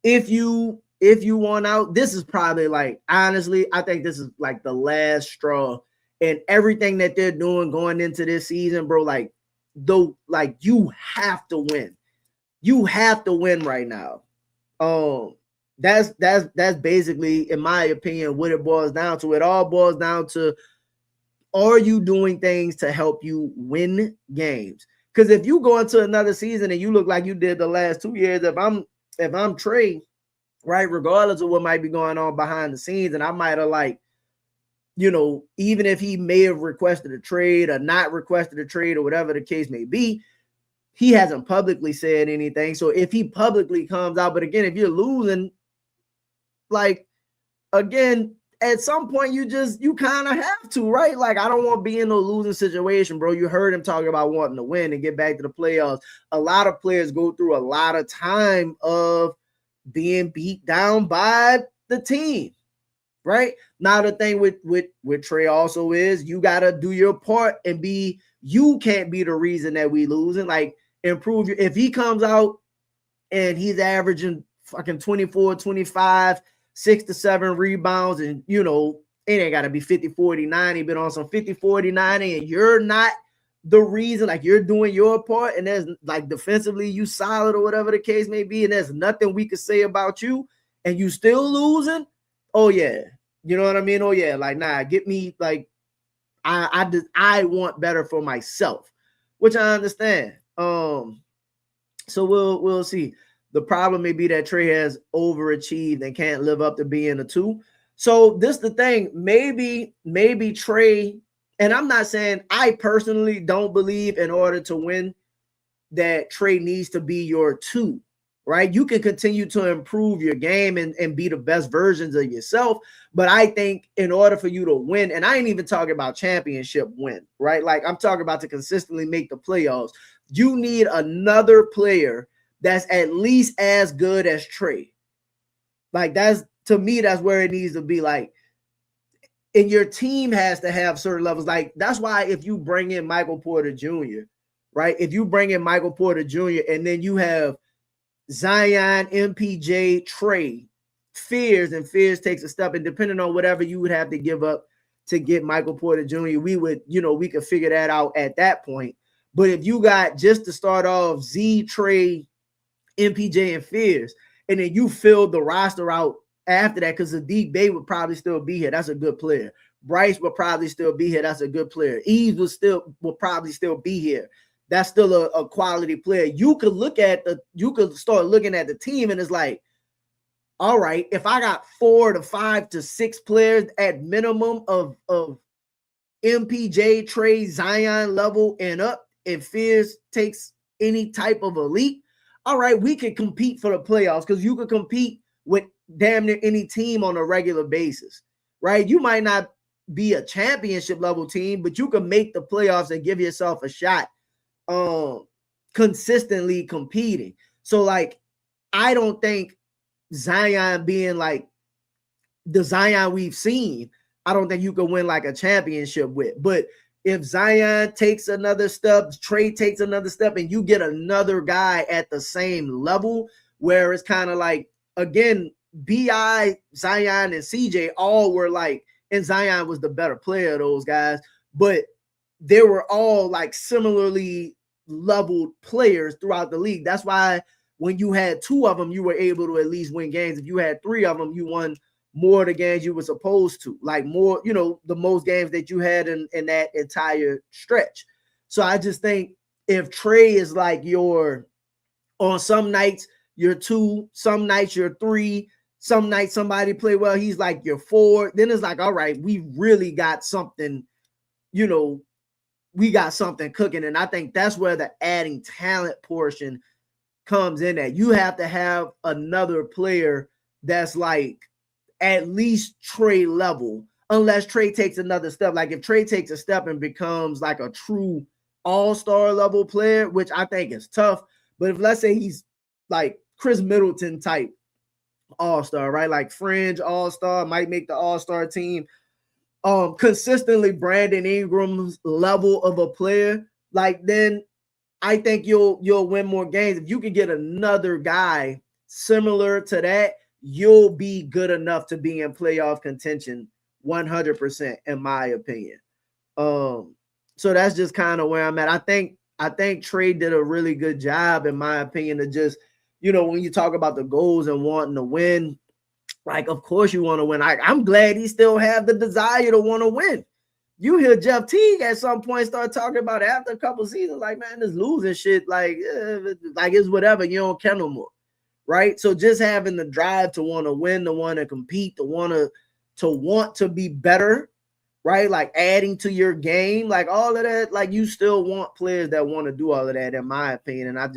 if you want out, this is probably like, honestly, I think this is like the last straw, and everything that they're doing going into this season, bro, like you have to win. You have to win right now. That's basically, in my opinion, what it boils down to. It all boils down to, are you doing things to help you win games? Because if you go into another season and you look like you did the last 2 years, if I'm Trey, right, regardless of what might be going on behind the scenes, and I might have, like, you know, even if he may have requested a trade or not requested a trade or whatever the case may be, he hasn't publicly said anything. So if he publicly comes out, but again, if you're losing, like, again, at some point you kind of have to, right? Like, I don't want to be in a losing situation, bro. You heard him talking about wanting to win and get back to the playoffs. A lot of players go through a lot of time of being beat down by the team, right? Now the thing with Trey also is you got to do your part and you can't be the reason that we losing. Like, improve if he comes out and he's averaging fucking 24, 25, 6 to 7 rebounds, and, you know, it ain't got to be 50, 40, 90, but on some 50, 40, 90, and you're not the reason, like, you're doing your part, and there's, like, defensively you solid or whatever the case may be, and there's nothing we could say about you, and you still losing, oh, yeah. You know what I mean? Oh, yeah. Like, nah, get me, like, I want better for myself, which I understand. So we'll see. The problem may be that Trey has overachieved and can't live up to being a 2. So this the thing. Maybe Trey, and I'm not saying, I personally don't believe in order to win that Trey needs to be your 2, right? You can continue to improve your game and be the best versions of yourself. But I think in order for you to win, and I ain't even talking about championship win, right? Like, I'm talking about to consistently make the playoffs. You need another player that's at least as good as Trey. Like, that's, to me, that's where it needs to be. Like, and your team has to have certain levels. Like, that's why if you bring in Michael Porter Jr., right? If you bring in Michael Porter Jr. and then you have Zion, MPJ, Trey, Fears, and Fears takes a step, and depending on whatever you would have to give up to get Michael Porter Jr., we could figure that out at that point. But if you got, just to start off, Z, Trey, MPJ, and Fears, and then you filled the roster out after that, because Sadiq Bey would probably still be here. That's a good player. Bryce would probably still be here. That's a good player. Eves will probably still be here. That's still a quality player. You could start looking at the team, and it's like, all right, if I got 4 to 5 to 6 players at minimum of MPJ, Trey, Zion level and up, if Fears takes any type of elite, all right, we could compete for the playoffs, because you could compete with damn near any team on a regular basis, right? You might not be a championship level team, but you can make the playoffs and give yourself a shot consistently competing. So, like, I don't think Zion being like the Zion we've seen, I don't think you can win like a championship with. But if Zion takes another step, Trey takes another step, and you get another guy at the same level where it's kind of like, again, B.I., Zion, and CJ all were like, and Zion was the better player of those guys, but they were all like similarly leveled players throughout the league. That's why when you had 2 of them, you were able to at least win games. If you had 3 of them, you won more of the games you were supposed to, like more, you know, the most games that you had in that entire stretch. So I just think if Trey is like on some nights you're 2, some nights you're 3, some nights somebody play well, he's like your 4, then it's like, all right, we really got something, you know, we got something cooking. And I think that's where the adding talent portion comes in at. You have to have another player that's like at least Trey level, unless Trey takes another step. Like if Trey takes a step and becomes like a true all-star level player, which I think is tough, but if let's say he's like Chris Middleton type all-star, right? Like fringe all-star, might make the all-star team. Consistently Brandon Ingram's level of a player, like then I think you'll win more games. If you can get another guy similar to that, you'll be good enough to be in playoff contention 100%, in my opinion. So that's just kind of where I'm at. I think Trey did a really good job, in my opinion, to just, when you talk about the goals and wanting to win, like, of course you want to win. I'm glad he still have the desire to want to win. You hear Jeff Teague at some point start talking about it after a couple seasons, like, man, this losing shit, like it's whatever. You don't care no more, right? So just having the drive to want to win, to want to compete, to want to be better, right? Like adding to your game, like all of that. Like you still want players that want to do all of that, in my opinion. And I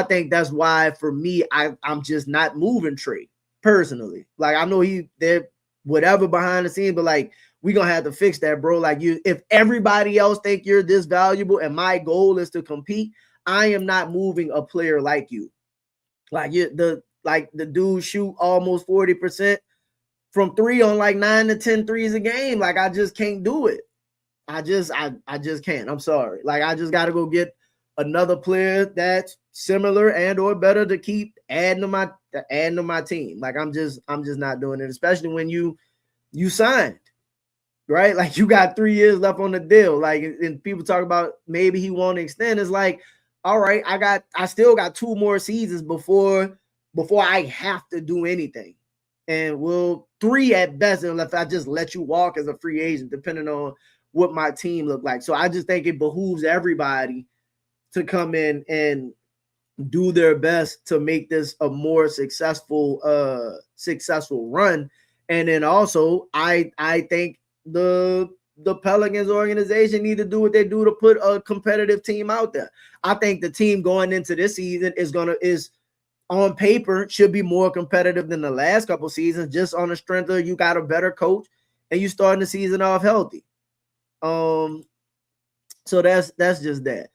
think that's why for me, I'm just not moving Trey personally. Like I know they're whatever behind the scenes, but like, we're going to have to fix that, bro. Like if everybody else think you're this valuable and my goal is to compete, I am not moving a player like you. Like the dude shoot almost 40% from three on like 9 to 10 threes a game. Like I just can't do it. I just can't. I'm sorry. Like I just got to go get another player that's similar and or better to keep adding to my team. Like I'm just not doing it, especially when you signed. Right? Like you got 3 years left on the deal. Like, and people talk about maybe he won't extend. It's like, all right, I still got 2 more seasons before I have to do anything. And 3 at best, if I just let you walk as a free agent, depending on what my team look like. So I just think it behooves everybody to come in and do their best to make this a more successful run. And then also I think the Pelicans organization need to do what they do to put a competitive team out there. I think the team going into this season is on paper should be more competitive than the last couple seasons, just on the strength of you got a better coach and you starting the season off healthy. So that's just that.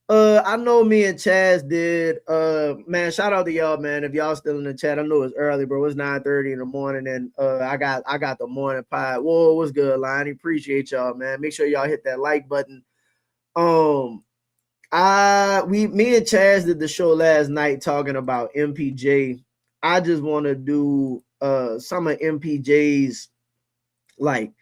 I know me and Chaz did. Man, shout out to y'all, man. If y'all still in the chat, I know it's early, bro. It's 9:30 in the morning, and I got the morning pie. Whoa, what's good, Lonnie? Appreciate y'all, man. Make sure y'all hit that like button. Me and Chaz did the show last night talking about MPJ. I just want to do some of MPJ's, like,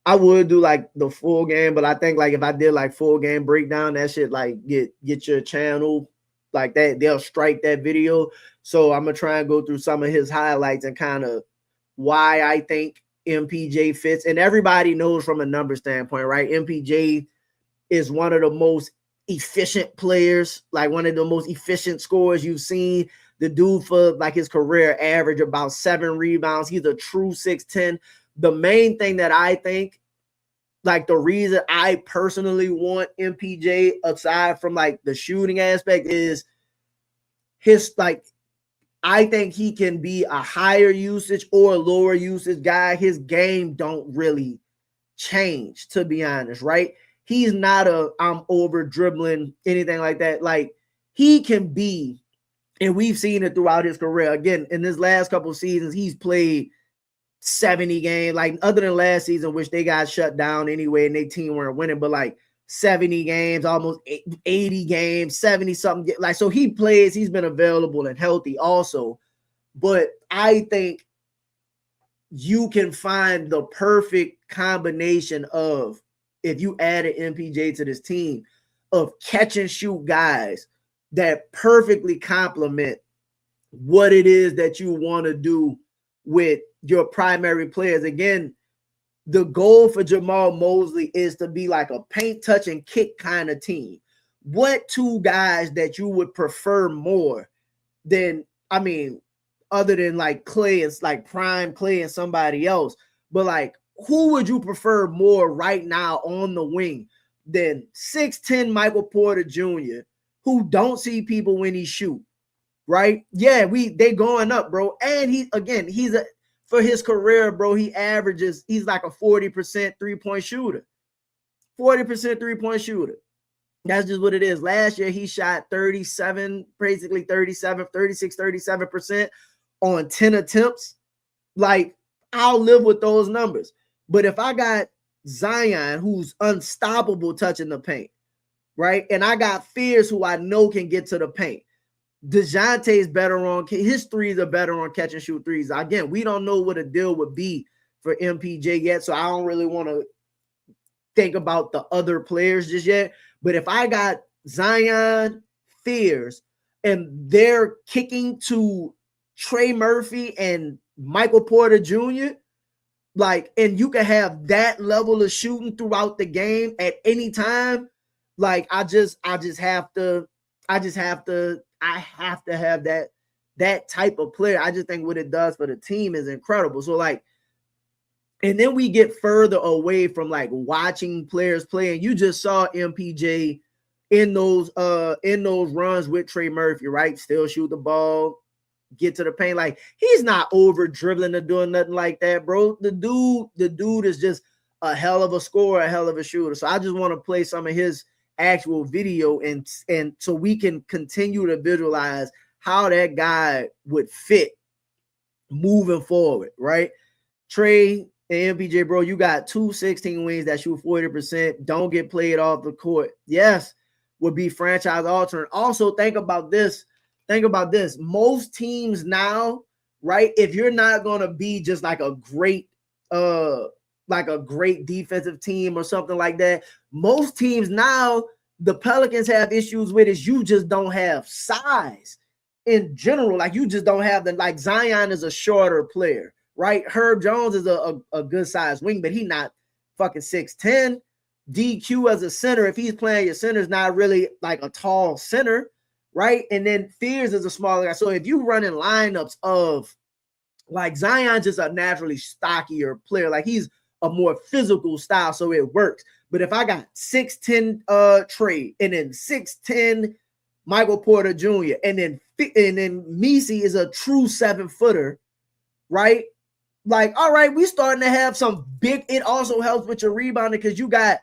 I would do like the full game, but I think like if I did like full game breakdown, that shit like get your channel like that, they'll strike that video. So I'm gonna try and go through some of his highlights and kind of why I think MPJ fits. And everybody knows from a number standpoint, right? MPJ is one of the most efficient players, like one of the most efficient scorers you've seen. The dude for like his career average about 7 rebounds. He's a true 6'10". The main thing that I think, like the reason I personally want MPJ aside from like the shooting aspect is his, like, I think he can be a higher usage or lower usage guy. His game don't really change, to be honest, right? He's not I'm over dribbling, anything like that. Like he can be, and we've seen it throughout his career. Again, in his last couple of seasons, he's played 70 games, like other than last season, which they got shut down anyway and their team weren't winning, but like 70 games, almost 80 games, 70 something. Like, so he plays, he's been available and healthy also. But I think you can find the perfect combination of, if you added MPJ to this team, of catch and shoot guys that perfectly complement what it is that you want to do with your primary players. Again, the goal for Jamal Mosley is to be like a paint, touch, and kick kind of team. What 2 guys that you would prefer more than, I mean, other than like Clay, it's like prime Clay and somebody else, but like who would you prefer more right now on the wing than 6'10" Michael Porter Jr., who don't see people when he shoot? Right? Yeah, they going up, bro. And he's for his career, bro, he's like a 40% 3-point shooter. 40% 3-point shooter. That's just what it is. Last year, he shot 37% on 10 attempts. Like, I'll live with those numbers. But if I got Zion, who's unstoppable touching the paint, right? And I got Fears, who I know can get to the paint. DeJounte's better on, his threes are better on catch and shoot threes. Again, we don't know what a deal would be for MPJ yet, so I don't really want to think about the other players just yet. But if I got Zion, Fears, and they're kicking to Trey Murphy and Michael Porter Jr., like, and you can have that level of shooting throughout the game at any time, like, I have to have that type of player. I just think what it does for the team is incredible. So, like, and then we get further away from like watching players play, and you just saw MPJ in those runs with Trey Murphy, right? Still shoot the ball, get to the paint. Like, he's not over dribbling or doing nothing like that, bro. The dude is just a hell of a scorer, a hell of a shooter. So I just want to play some of his actual video and so we can continue to visualize how that guy would fit moving forward, right? Trey and MPJ, bro, you got 216 wings that shoot 40%, don't get played off the court. Yes, would be franchise altering. Also, think about this. Most teams now, right? If you're not gonna be just like a great defensive team or something like that, most teams now, the Pelicans have issues with is you just don't have size in general. Like, you just don't have the, like, Zion is a shorter player, right? Herb Jones is a good size wing, but he's not fucking 6'10". DQ as a center, if he's playing your center, is not really like a tall center, right? And then Fears is a smaller guy. So if you run in lineups of, like, Zion's just a naturally stockier player, like, he's a more physical style, so it works. But if I got 6'10" Trey, and then 6'10" Michael Porter Jr., and then Messi is a true 7-footer, right? Like, all right, we starting to have some big. It also helps with your rebounding because you got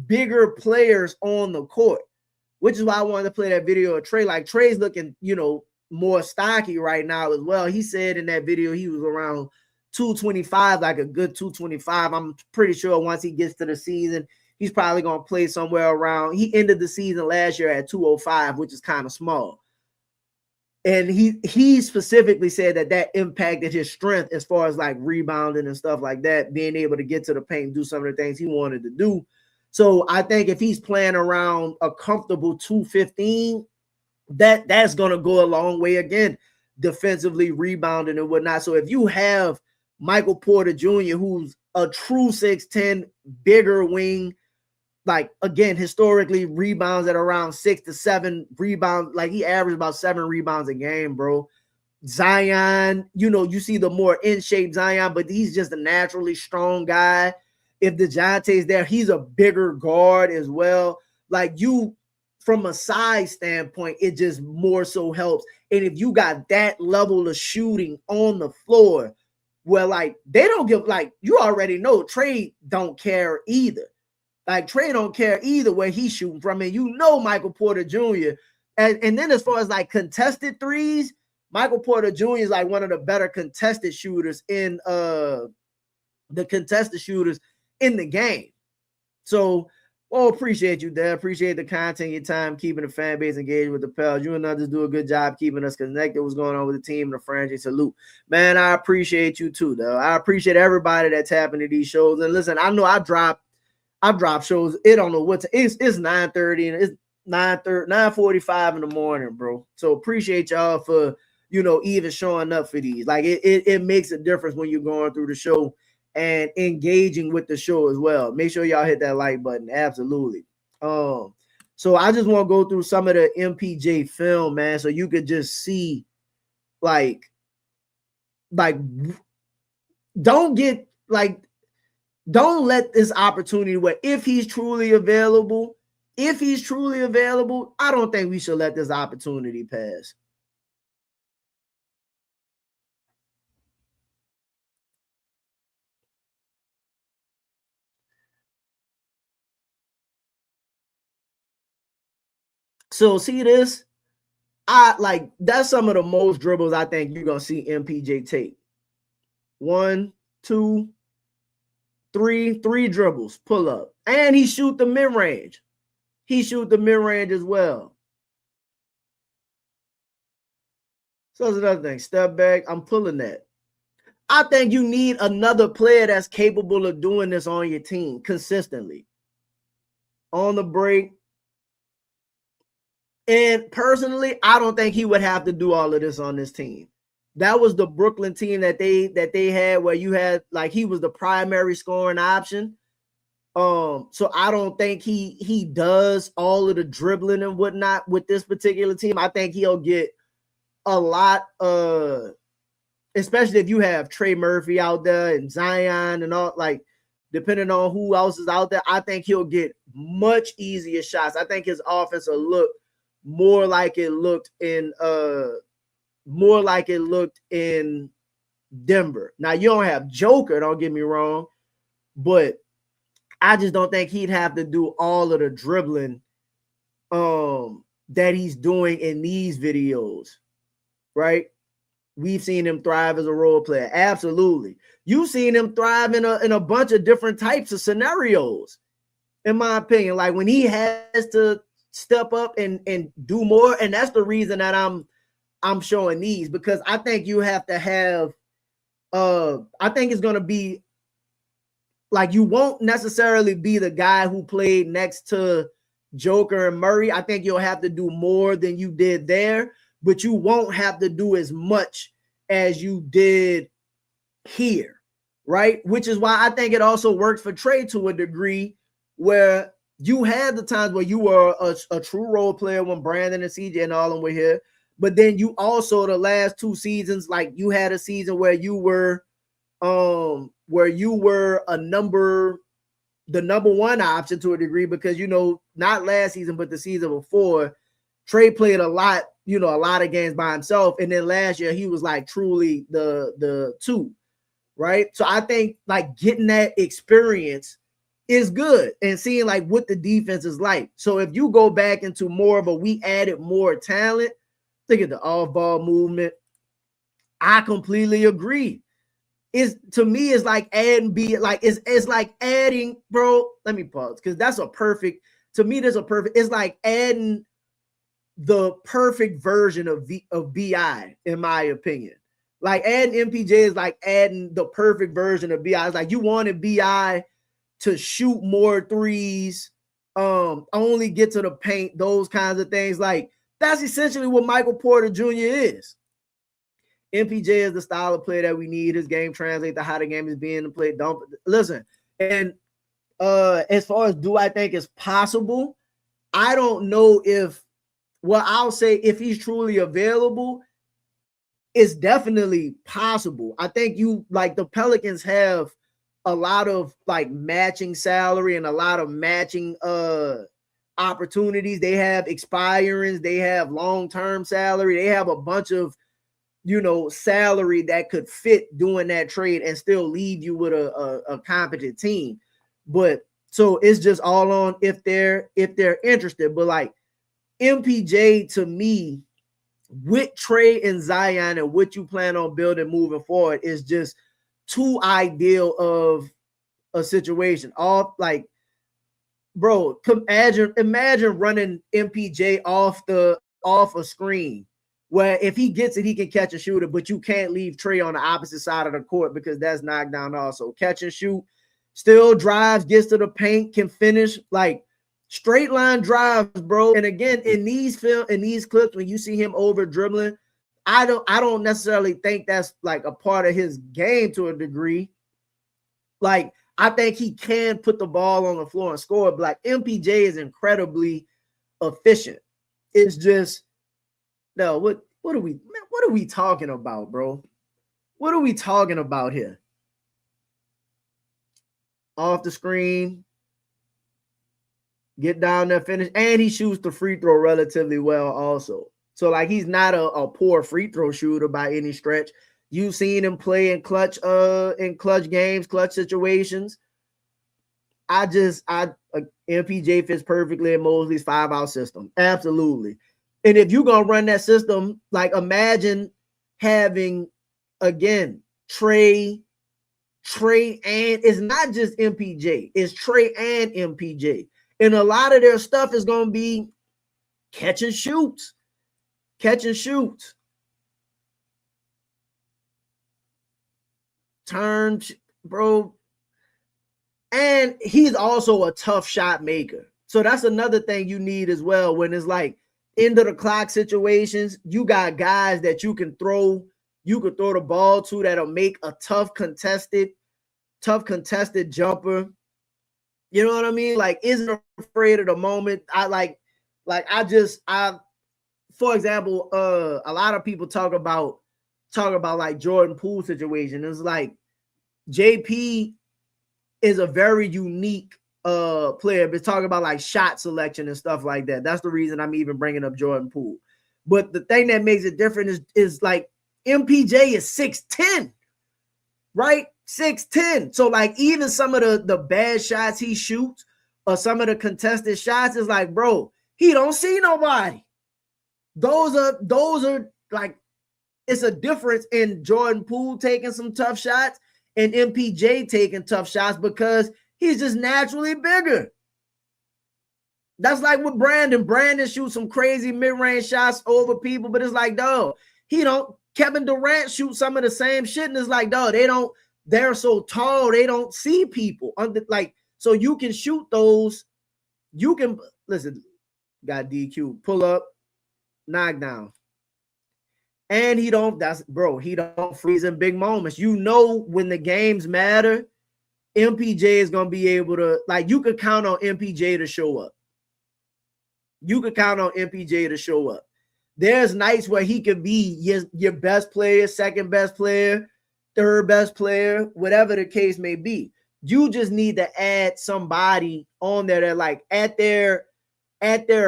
bigger players on the court, which is why I wanted to play that video of Trey. Like, Trey's looking, more stocky right now as well. He said in that video he was around 225, like a good 225. I'm pretty sure once he gets to the season, he's probably going to play somewhere around. He ended the season last year at 205, which is kind of small. And he specifically said that impacted his strength as far as like rebounding and stuff like that, being able to get to the paint and do some of the things he wanted to do. So I think if he's playing around a comfortable 215, that's going to go a long way again, defensively, rebounding and whatnot. So if you have Michael Porter Jr., who's a true 6'10", bigger wing, like, again, historically rebounds at around 6 to 7 rebounds. Like, he averaged about 7 rebounds a game, bro. Zion, you see the more in shape Zion, but he's just a naturally strong guy. If DeJounte's there, he's a bigger guard as well. Like, from a size standpoint, it just more so helps. And if you got that level of shooting on the floor, well, like, they don't give, like, you already know Trey don't care either. Like, Trey don't care either where he's shooting from. And Michael Porter Jr. And then as far as like contested threes, Michael Porter Jr. is like one of the better contested shooters in the game. So, appreciate you, Dad. Appreciate the content, your time, keeping the fan base engaged with the Pels. You and others do a good job keeping us connected. What's going on with the team and the franchise? Salute. Man, I appreciate you too, though. I appreciate everybody that's tapping to these shows. And listen, I know I drop shows. It don't know what it's 9:30 and it's 9:45 in the morning, bro. So appreciate y'all for even showing up for these. Like, it makes a difference when you're going through the show and engaging with the show as well. Make sure y'all hit that like button. Absolutely. So I just want to go through some of the MPJ film, man, so you could just see like don't let this opportunity where if he's truly available, I don't think we should let this opportunity pass. So see this? That's some of the most dribbles I think you're gonna see MPJ take. 1, 2, 3 dribbles, pull up. And he shoot the mid-range. He shoot the mid-range as well. So that's another thing. Step back. I'm pulling that. I think you need another player that's capable of doing this on your team consistently. On the break. And personally, I don't think he would have to do all of this on this team. That was the Brooklyn team that they had where you had like he was the primary scoring option. So I don't think he does all of the dribbling and whatnot with this particular team. I think he'll get a lot, especially if you have Trey Murphy out there and Zion and all, like depending on who else is out there, I think he'll get much easier shots. I think his offense will look more like it looked in Denver. Now you don't have Joker, don't get me wrong, but I just don't think he'd have to do all of the dribbling that he's doing in these videos, right? We've seen him thrive as a role player. Absolutely. You've seen him thrive in a bunch of different types of scenarios, in my opinion. Like when he has to step up and do more, and that's the reason that I'm showing these, because I think you have to have I think it's going to be like you won't necessarily be the guy who played next to Joker and Murray. I think you'll have to do more than you did there, but you won't have to do as much as you did here, right? Which is why I think it also worked for Trey to a degree, where you had the times where you were a true role player when Brandon and CJ and all of them were here. But then you also, the last 2 seasons, like you had a season where you were the number 1 option to a degree, because, you know, not last season, but the season before, Trey played a lot of games by himself. And then last year he was like truly the 2, right? So I think like getting that experience is good and seeing like what the defense is like. So if you go back into more of we added more talent, look at the off-ball movement. I completely agree. To me, it's like adding it's like adding, bro. Let me pause, because that's it's like adding the perfect version of BI, in my opinion. Like adding MPJ is like adding the perfect version of BI. It's like you wanted BI to shoot more threes, only get to the paint, those kinds of things. Like that's essentially what Michael Porter Jr. is. MPJ is the style of player that we need. His game translates to how the game is being played. Listen, and as far as do I think it's possible, I don't know if, well, I'll say if he's truly available, it's definitely possible. I think the Pelicans have a lot of like matching salary and a lot of matching opportunities. They have expirings, they have long-term salary, they have a bunch of salary that could fit doing that trade and still leave you with a competent team. But so it's just all on if they're interested. But like MPJ, to me, with Trey and Zion and what you plan on building moving forward, is just too ideal of a situation. All like, bro, imagine running MPJ off a screen, where if he gets it, he can catch a shooter, but you can't leave Trey on the opposite side of the court because that's knocked down also. Catch and shoot, still drives, gets to the paint, can finish, like straight line drives, bro. And again, in these clips, when you see him over dribbling, I don't necessarily think that's like a part of his game to a degree. Like, I think he can put the ball on the floor and score, but like MPJ is incredibly efficient. It's just, no, what are we talking about, bro? What are we talking about here? Off the screen, get down there, finish, and he shoots the free throw relatively well also. So like he's not a poor free throw shooter by any stretch. You've seen him play in clutch games, clutch situations. I MPJ fits perfectly in Mosley's 5-out system. Absolutely. And if you're going to run that system, like imagine having, again, Trey, and it's not just MPJ. It's Trey and MPJ. And a lot of their stuff is going to be catch and shoots. Turn, bro. And he's also a tough shot maker. So that's another thing you need as well. When it's like end of the clock situations, you got guys that you can throw the ball to that'll make a tough contested jumper. You know what I mean? Like, isn't afraid of the moment. For example, a lot of people talk about like Jordan Poole situation. It's like JP is a very unique player, but talking about like shot selection and stuff like that. That's the reason I'm even bringing up Jordan Poole. But the thing that makes it different is like MPJ is 6'10", right? 6'10". So like even some of the bad shots he shoots or some of the contested shots is like, bro, he don't see nobody. Those are like, it's a difference in Jordan Poole taking some tough shots and MPJ taking tough shots because he's just naturally bigger. That's like with Brandon. Brandon shoots some crazy mid-range shots over people, but it's like, dog, Kevin Durant shoots some of the same shit, and it's like, dog, they're so tall, they don't see people. So you can shoot those. You can, listen, got DQ, pull up, knock down. And he don't freeze in big moments. You know, when the games matter, MPJ is going to be able to, like, you could count on MPJ to show up. There's nights where he could be your best player, second best player, third best player, whatever the case may be. You just need to add somebody on there that, like, at their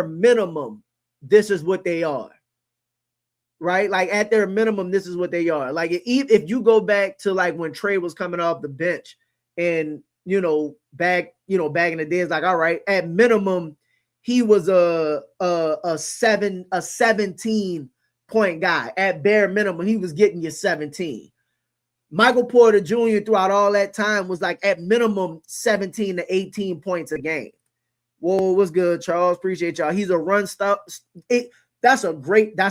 minimum, this is what they are. Right? Like, at their minimum, this is what they are. Like, if you go back to like when Trey was coming off the bench and, back in the days, like, all right, at minimum, he was a 17-point guy. At bare minimum, he was getting you 17. Michael Porter Jr. throughout all that time was like at minimum 17 to 18 points a game. Whoa, what's good, Charles? Appreciate y'all. He's a run stop. That's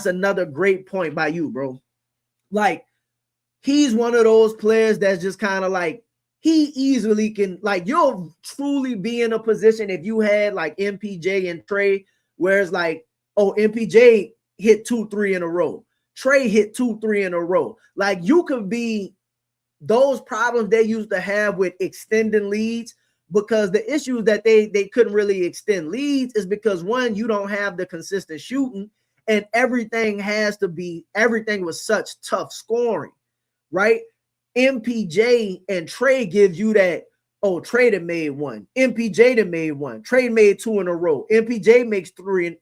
another great point by you, bro. Like, he's one of those players that's just kind of like, he easily can, like, you'll truly be in a position if you had like MPJ and Trey, where it's like, oh, MPJ hit 2-3 in a row. Trey hit 2-3 in a row. Like, you could be those problems they used to have with extending leads, because the issues that they couldn't really extend leads is because, one, you don't have the consistent shooting, and everything was such tough scoring, right? MPJ and Trey gives you that, oh, Trey done made one, MPJ done made one, Trey made 2 in a row, MPJ makes 3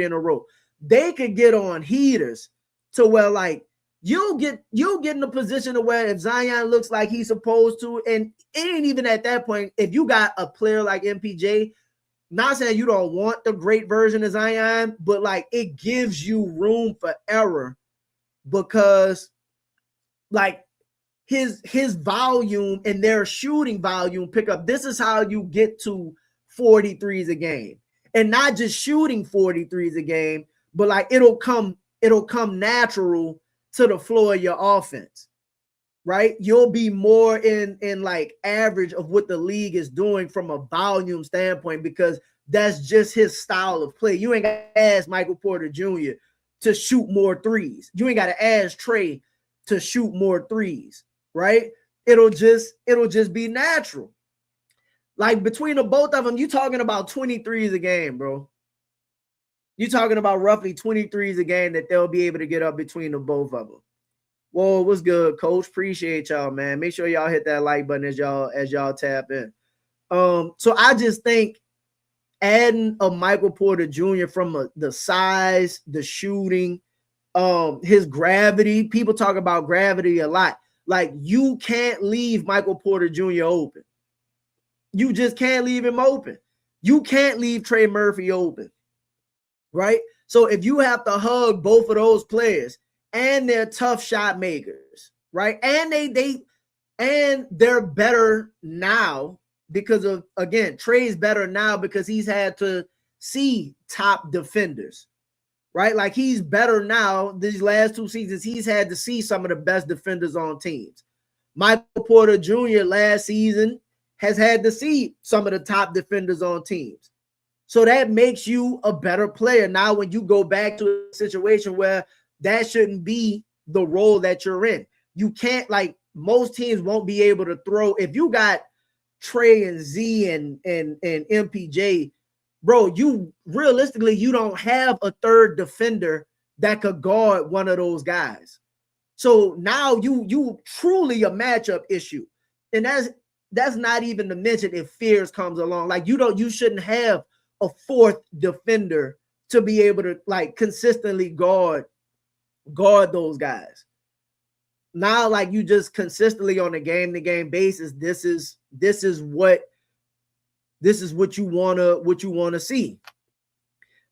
in a row. They could get on heaters to where, like, you'll get in a position to where if Zion looks like he's supposed to, and it ain't even at that point, if you got a player like MPJ, not saying you don't want the great version of Zion, but like, it gives you room for error, because like his volume and their shooting volume pickup, this is how you get to 43s a game. And not just shooting 43s a game, but like it'll come natural to the floor of your offense, right? You'll be more in like average of what the league is doing from a volume standpoint, because that's just his style of play. You ain't got to ask Michael Porter Jr. to shoot more threes. You ain't got to ask Trey to shoot more threes, right? It'll just be natural. Like, between the both of them, you talking about 23s a game, bro. You're talking about roughly 23s a game that they'll be able to get up between the both of them. Whoa, what's good, Coach? Appreciate y'all, man. Make sure y'all hit that like button as y'all tap in. So I just think adding a Michael Porter Jr. from the size, the shooting, his gravity. People talk about gravity a lot. Like, you can't leave Michael Porter Jr. open. You just can't leave him open. you can't leave Trey Murphy open, right? So if you have to hug both of those players and they're tough shot makers, right? And they're better now because of, again, Trey's better now because he's had to see top defenders, right? Like he's better now. These last 2 seasons, he's had to see some of the best defenders on teams. Michael Porter Jr. last season has had to see some of the top defenders on teams. So that makes you a better player. Now, when you go back to a situation where that shouldn't be the role that you're in, you can't, like, most teams won't be able to throw. If you got Trey and Z and MPJ, bro, you realistically, you don't have a third defender that could guard one of those guys. So now you truly a matchup issue. And that's not even to mention if Fears comes along. Like you shouldn't have a fourth defender to be able to like consistently guard those guys. Now, like you just consistently on a game-to-game basis, this is what you wanna see.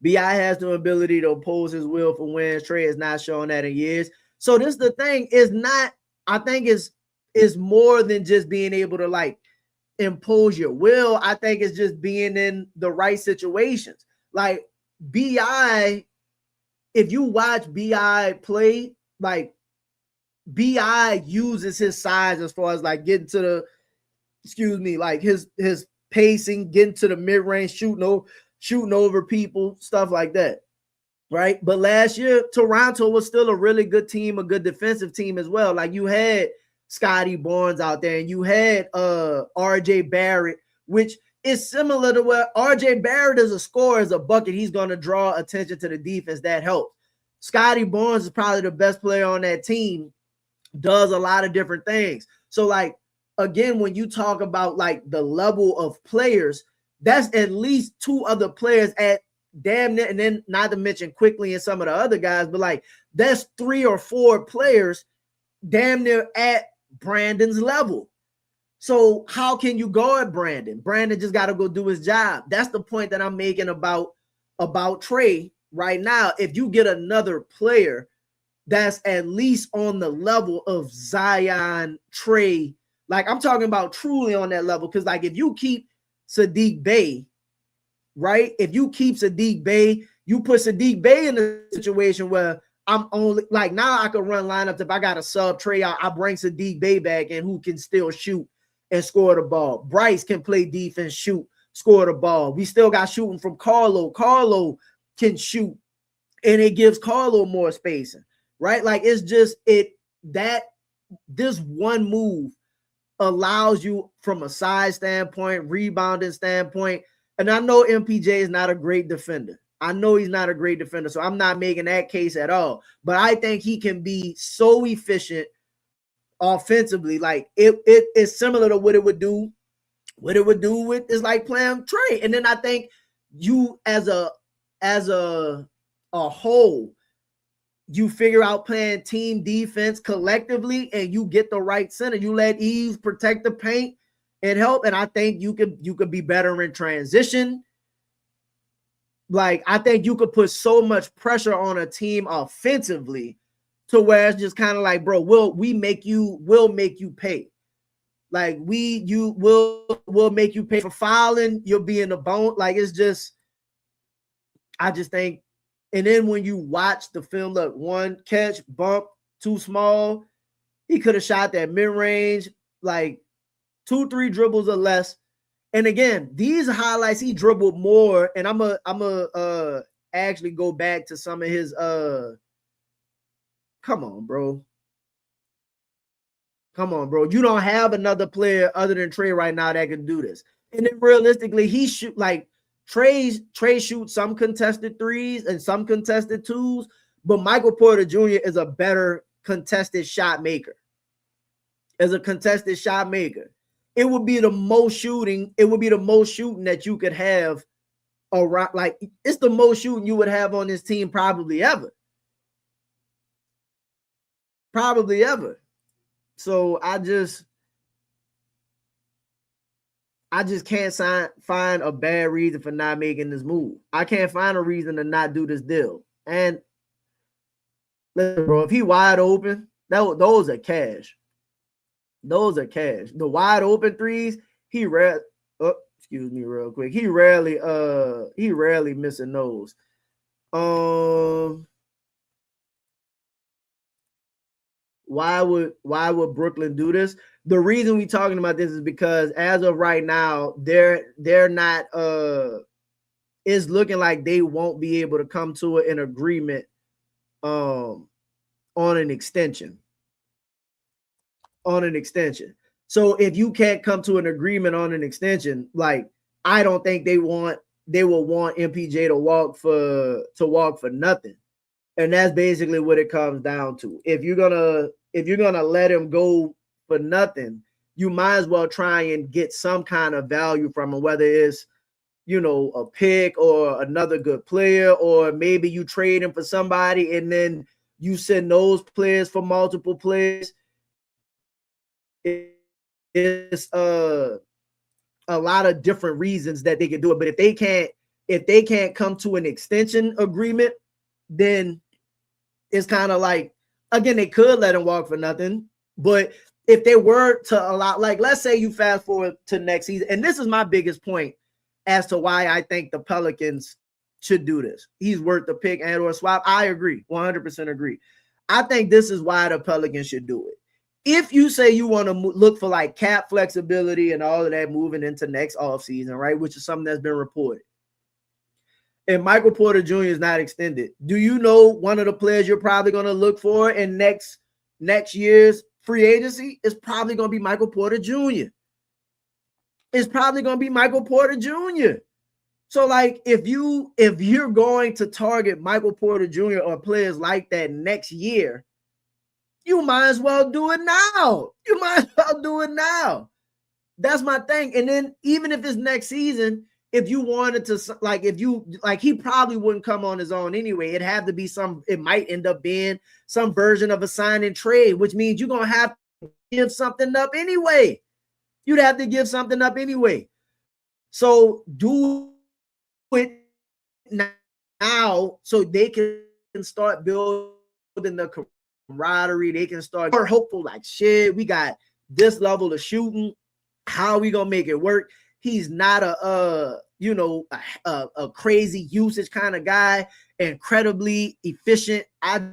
B.I. has the ability to oppose his will for wins. Trey has not shown that in years. So this the thing is not, I think is more than just being able to like impose your will. I think it's just being in the right situations. Like B.I., if you watch B.I. play, like B.I. uses his size as far as like getting to the, like his pacing, getting to the mid-range, shooting over people, stuff like that. Right. But last year, Toronto was still a really good team, a good defensive team as well. Like you had Scotty Barnes out there and you had RJ Barrett, which is similar to where RJ Barrett is a scorer, as a bucket. He's going to draw attention to the defense. That helps. Scotty Barnes is probably the best player on that team, does a lot of different things. So like, again, when you talk about like the level of players, that's at least 2 other players at damn near, and then not to mention Quickly and some of the other guys, but like that's 3 or 4 players damn near at Brandon's level. So how can you guard Brandon? Brandon just got to go do his job. That's the point that I'm making about Trey right now. If you get another player that's at least on the level of Zion, Trey, like I'm talking about truly on that level, because like if you keep Sadiq Bey, right? If you keep Sadiq Bey, you put Sadiq Bey in a situation where I'm only like, now I can run lineups. If I got a sub Trey, I bring Sadiq Bey back and who can still shoot and score the ball. Bryce can play defense, shoot, score the ball. We still got shooting from Carlo. Carlo can shoot and it gives Carlo more spacing, right? Like it's just this one move allows you from a size standpoint, rebounding standpoint. And I know MPJ is not a great defender. I know he's not a great defender, so I'm not making that case at all. But I think he can be so efficient offensively. Like it's similar to what it would do. What it would do with is like playing Trey. And then I think you as a whole, you figure out playing team defense collectively and you get the right center. You let Eves protect the paint and help. And I think you could be better in transition. Like, I think you could put so much pressure on a team offensively to where it's just kind of like, bro, we'll make you pay. Like we'll make you pay for fouling. You'll be in the bone. Like it's just, I just think. And then when you watch the film, look, 1 catch, bump, too small. He could have shot that mid-range, like 2-3 dribbles or less. And again, these highlights, he dribbled more. And I'm a actually go back to some of his come on, bro. Come on, bro. You don't have another player other than Trey right now that can do this. And then realistically, he shoot like Trey shoots some contested threes and some contested twos, but Michael Porter Jr. is a better contested shot maker. As a contested shot maker, it would be the most shooting. It would be the most shooting that you could have around. Like it's the most shooting you would have on this team probably ever. Probably ever. So I I just can't find a bad reason for not making this move. I can't find a reason to not do this deal. And listen, bro, if he wide open, those are cash. Those are cash. The wide open threes, excuse me real quick. He rarely missing those. Why would Brooklyn do this? The reason we talking about this is because as of right now, they're not it's looking like they won't be able to come to an agreement on an extension. So if you can't come to an agreement on an extension, like I don't think they will want MPJ to walk for nothing. And that's basically what it comes down to. If you're gonna let him go for nothing, you might as well try and get some kind of value from him, whether it's a pick or another good player, or maybe you trade him for somebody and then you send those players for multiple players. It's a lot of different reasons that they can do it, but if they can't come to an extension agreement, then it's kind of like, again, they could let him walk for nothing, but if they were to allow, like, let's say you fast forward to next season, and this is my biggest point as to why I think the Pelicans should do this. He's worth the pick and or swap. I agree, 100% agree. I think this is why the Pelicans should do it. If you say you want to look for like cap flexibility and all of that moving into next offseason, right, which is something that's been reported, and Michael Porter Jr. is not extended, do you know one of the players you're probably going to look for in next year's free agency is probably going to be Michael Porter Jr. It's probably going to be Michael Porter Jr. So, like, if you're going to target Michael Porter Jr. or players like that next year, you might as well do it now. That's my thing. And then even if it's next season, if you wanted to, he probably wouldn't come on his own anyway. It'd have to be it might end up being some version of a sign and trade, which means you're going to have to give something up anyway. You'd have to give something up anyway. So do it now so they can start building the camaraderie. They can start hopeful, like, shit, we got this level of shooting. How are we going to make it work? He's not a crazy usage kind of guy, incredibly efficient. I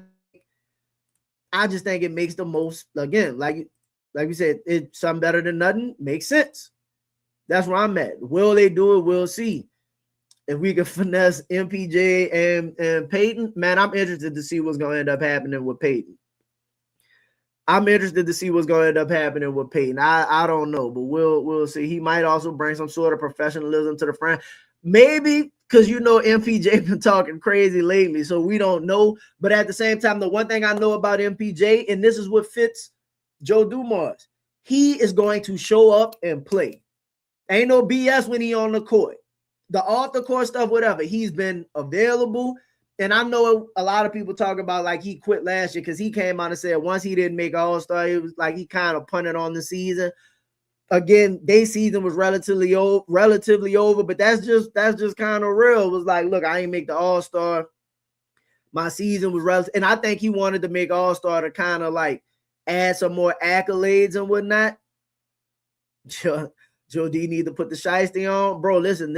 just think it makes the most, again, like we said, it's something better than nothing. Makes sense. That's where I'm at. Will they do it? We'll see. If we can finesse MPJ and Peyton, man, I'm interested to see what's going to end up happening with Peyton. I don't know, but we'll see. He might also bring some sort of professionalism to the franchise. Maybe because MPJ been talking crazy lately, so we don't know. But at the same time, the one thing I know about MPJ, and this is what fits Joe Dumars, he is going to show up and play. Ain't no BS when he on the court. The off the court stuff, whatever, he's been available. And I know a lot of people talk about like he quit last year because he came out and said once he didn't make All-Star, it was like he kind of punted on the season. Again, their season was relatively over, but that's just kind of real. It was like, look, I ain't make the All-Star. My season was relative, and I think he wanted to make All-Star to kind of like add some more accolades and whatnot. Joe D need to put the shiesty on, bro. Listen,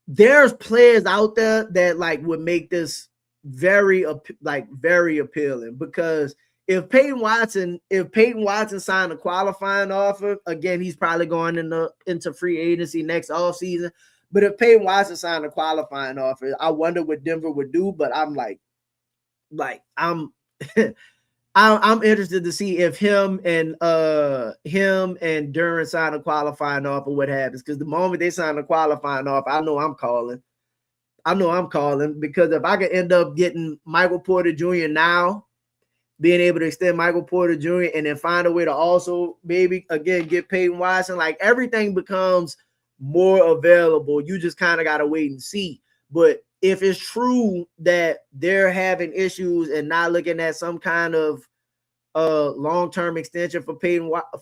there's players out there that like would make this very appealing, because if Peyton Watson signed a qualifying offer, again, he's probably going into free agency next offseason. But if Peyton Watson signed a qualifying offer, I wonder what Denver would do. But I'm I'm interested to see if him and Duran sign a qualifying offer, what happens. Because the moment they sign a qualifying offer, I know I'm calling. Because if I could end up getting Michael Porter Jr. now, being able to extend Michael Porter Jr. and then find a way to also maybe again get Peyton Watson, like everything becomes more available. You just kind of got to wait and see. But if it's true that they're having issues and not looking at some kind of long-term extension for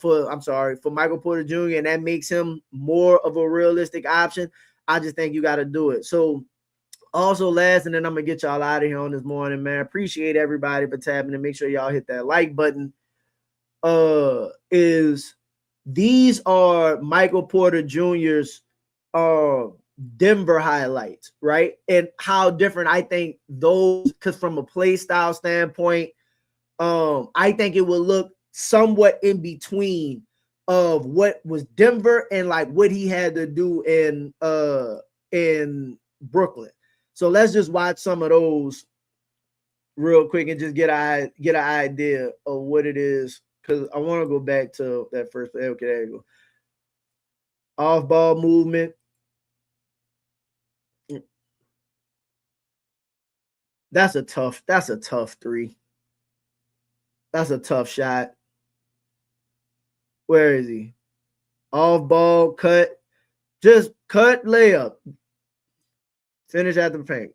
for Michael Porter Jr., and that makes him more of a realistic option, I just think you got to do it. So also last, and then I'm gonna get y'all out of here on this morning, man. Appreciate everybody for tapping and make sure y'all hit that like button. Is these are Michael Porter Jr.'s Denver highlights, right? And how different I think those, because from a play style standpoint, I think it will look somewhat in between of what was Denver and like what he had to do in Brooklyn. So let's just watch some of those real quick and just get an idea of what it is, because I want to go back to that first play. Okay, there you go. Off ball movement. That's a tough three. That's a tough shot. Where is he? Off ball, cut. Just cut, layup. Finish at the paint.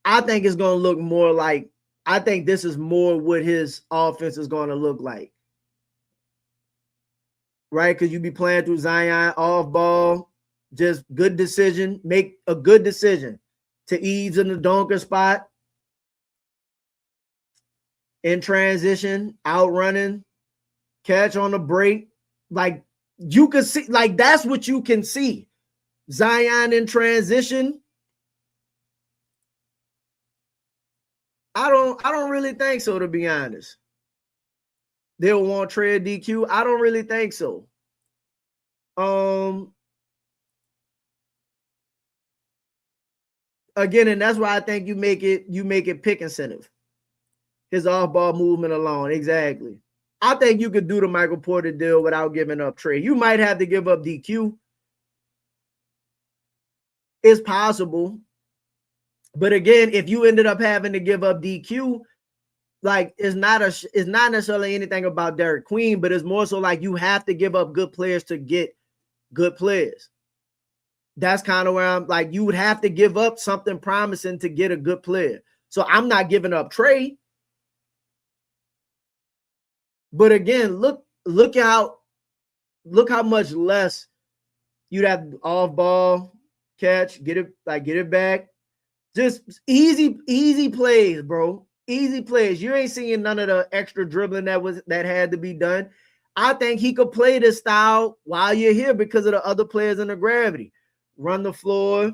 I think it's going to look more like, I think this is more what his offense is going to look like. Right? Because you be playing through Zion, off ball, just good decision. Make a good decision to ease in the dunker spot. In transition, outrunning, catch on the break. Like you can see, like that's what you can see. Zion in transition. I don't really think so, to be honest. They'll want Trey DQ. I don't really think so. Again, and that's why I think you make it pick incentive. His off-ball movement alone. Exactly. I think you could do the Michael Porter deal without giving up Trey. You might have to give up DQ. It's possible. But again, if you ended up having to give up DQ, like it's not necessarily anything about Derek Queen, but it's more so like you have to give up good players to get good players. That's kind of where I'm like, you would have to give up something promising to get a good player. So I'm not giving up Trey. But again, look how much less you'd have off ball catch, get it back. Just easy plays, bro. Easy plays. You ain't seeing none of the extra dribbling that had to be done. I think he could play this style while you're here because of the other players in the gravity. Run the floor,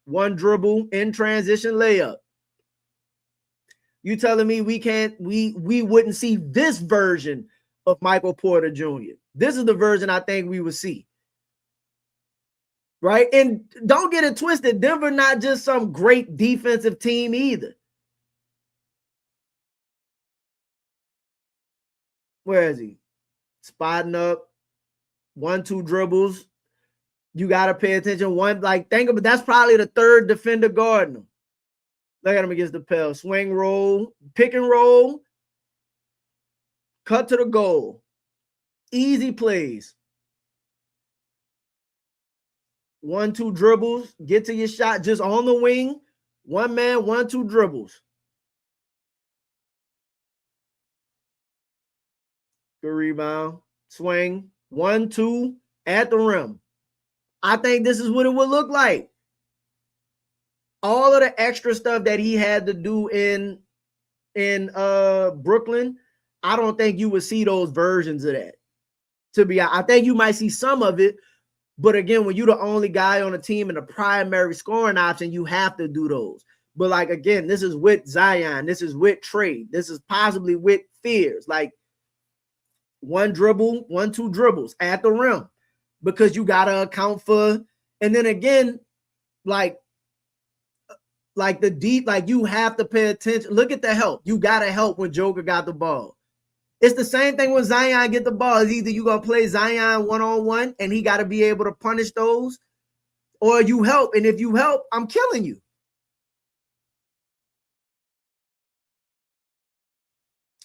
one dribble, in transition layup. You telling me we wouldn't see this version of Michael Porter Jr. This is the version I think we would see. Right? And don't get it twisted. Denver not just some great defensive team either. Where is he? Spotting up. 1-2 dribbles. You got to pay attention. Think about that's probably the third defender guarding him. Look at him against the Pels. Swing roll, pick and roll, cut to the goal. Easy plays. 1-2 dribbles, get to your shot just on the wing. One man, 1-2 dribbles. Good rebound. Swing. 1-2 at the rim. I think this is what it would look like. All of the extra stuff that he had to do in Brooklyn, I don't think you would see those versions of that. I think you might see some of it, but again, when you're the only guy on the team and the primary scoring option, you have to do those. But like again, this is with Zion, this is with Trey, this is possibly with Fears. Like 1 dribble, 1-2 dribbles at the rim, because you gotta account for. And then again, like the deep, like you have to pay attention. Look at the help. You gotta help when Joker got the ball. It's the same thing when Zion get the ball. It's either you gonna play Zion one-on-one and he got to be able to punish those, or you help. And if you help, I'm killing you.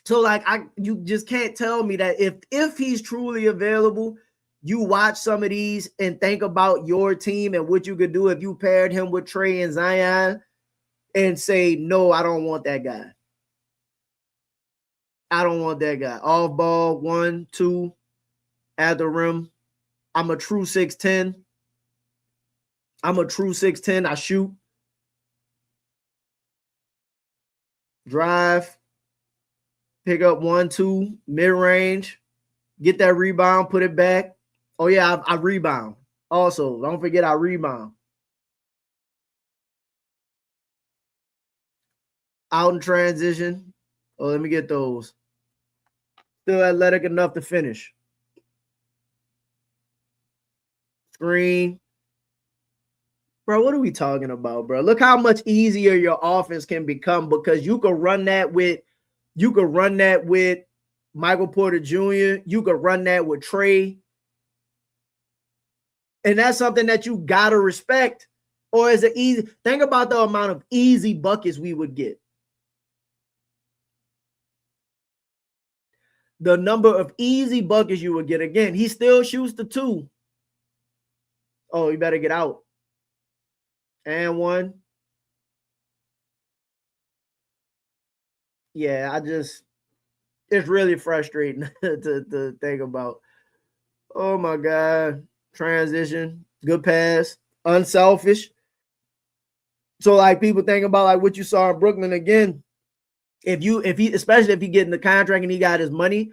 So like you just can't tell me that if he's truly available, you watch some of these and think about your team and what you could do if you paired him with Trey and Zion and say, no, I don't want that guy. I don't want that guy. Off ball, 1, 2, at the rim. I'm a true 6'10". I shoot. Drive. Pick up 1, 2, mid-range. Get that rebound, put it back. Oh, yeah, I rebound. Also, don't forget I rebound. Out in transition. Oh, let me get those. Still athletic enough to finish. Screen. Bro, what are we talking about, bro? Look how much easier your offense can become because you could run that with Michael Porter Jr. You could run that with Trey. And that's something that you gotta respect. Or is it easy? Think about the amount of easy buckets we would get. The number of easy buckets you would get. Again, he still shoots the 2. Oh, you better get out. And 1. Yeah, it's really frustrating to think about. Oh my God. Transition, good pass, unselfish. So like people think about like what you saw in Brooklyn again. Especially if he get in the contract and he got his money,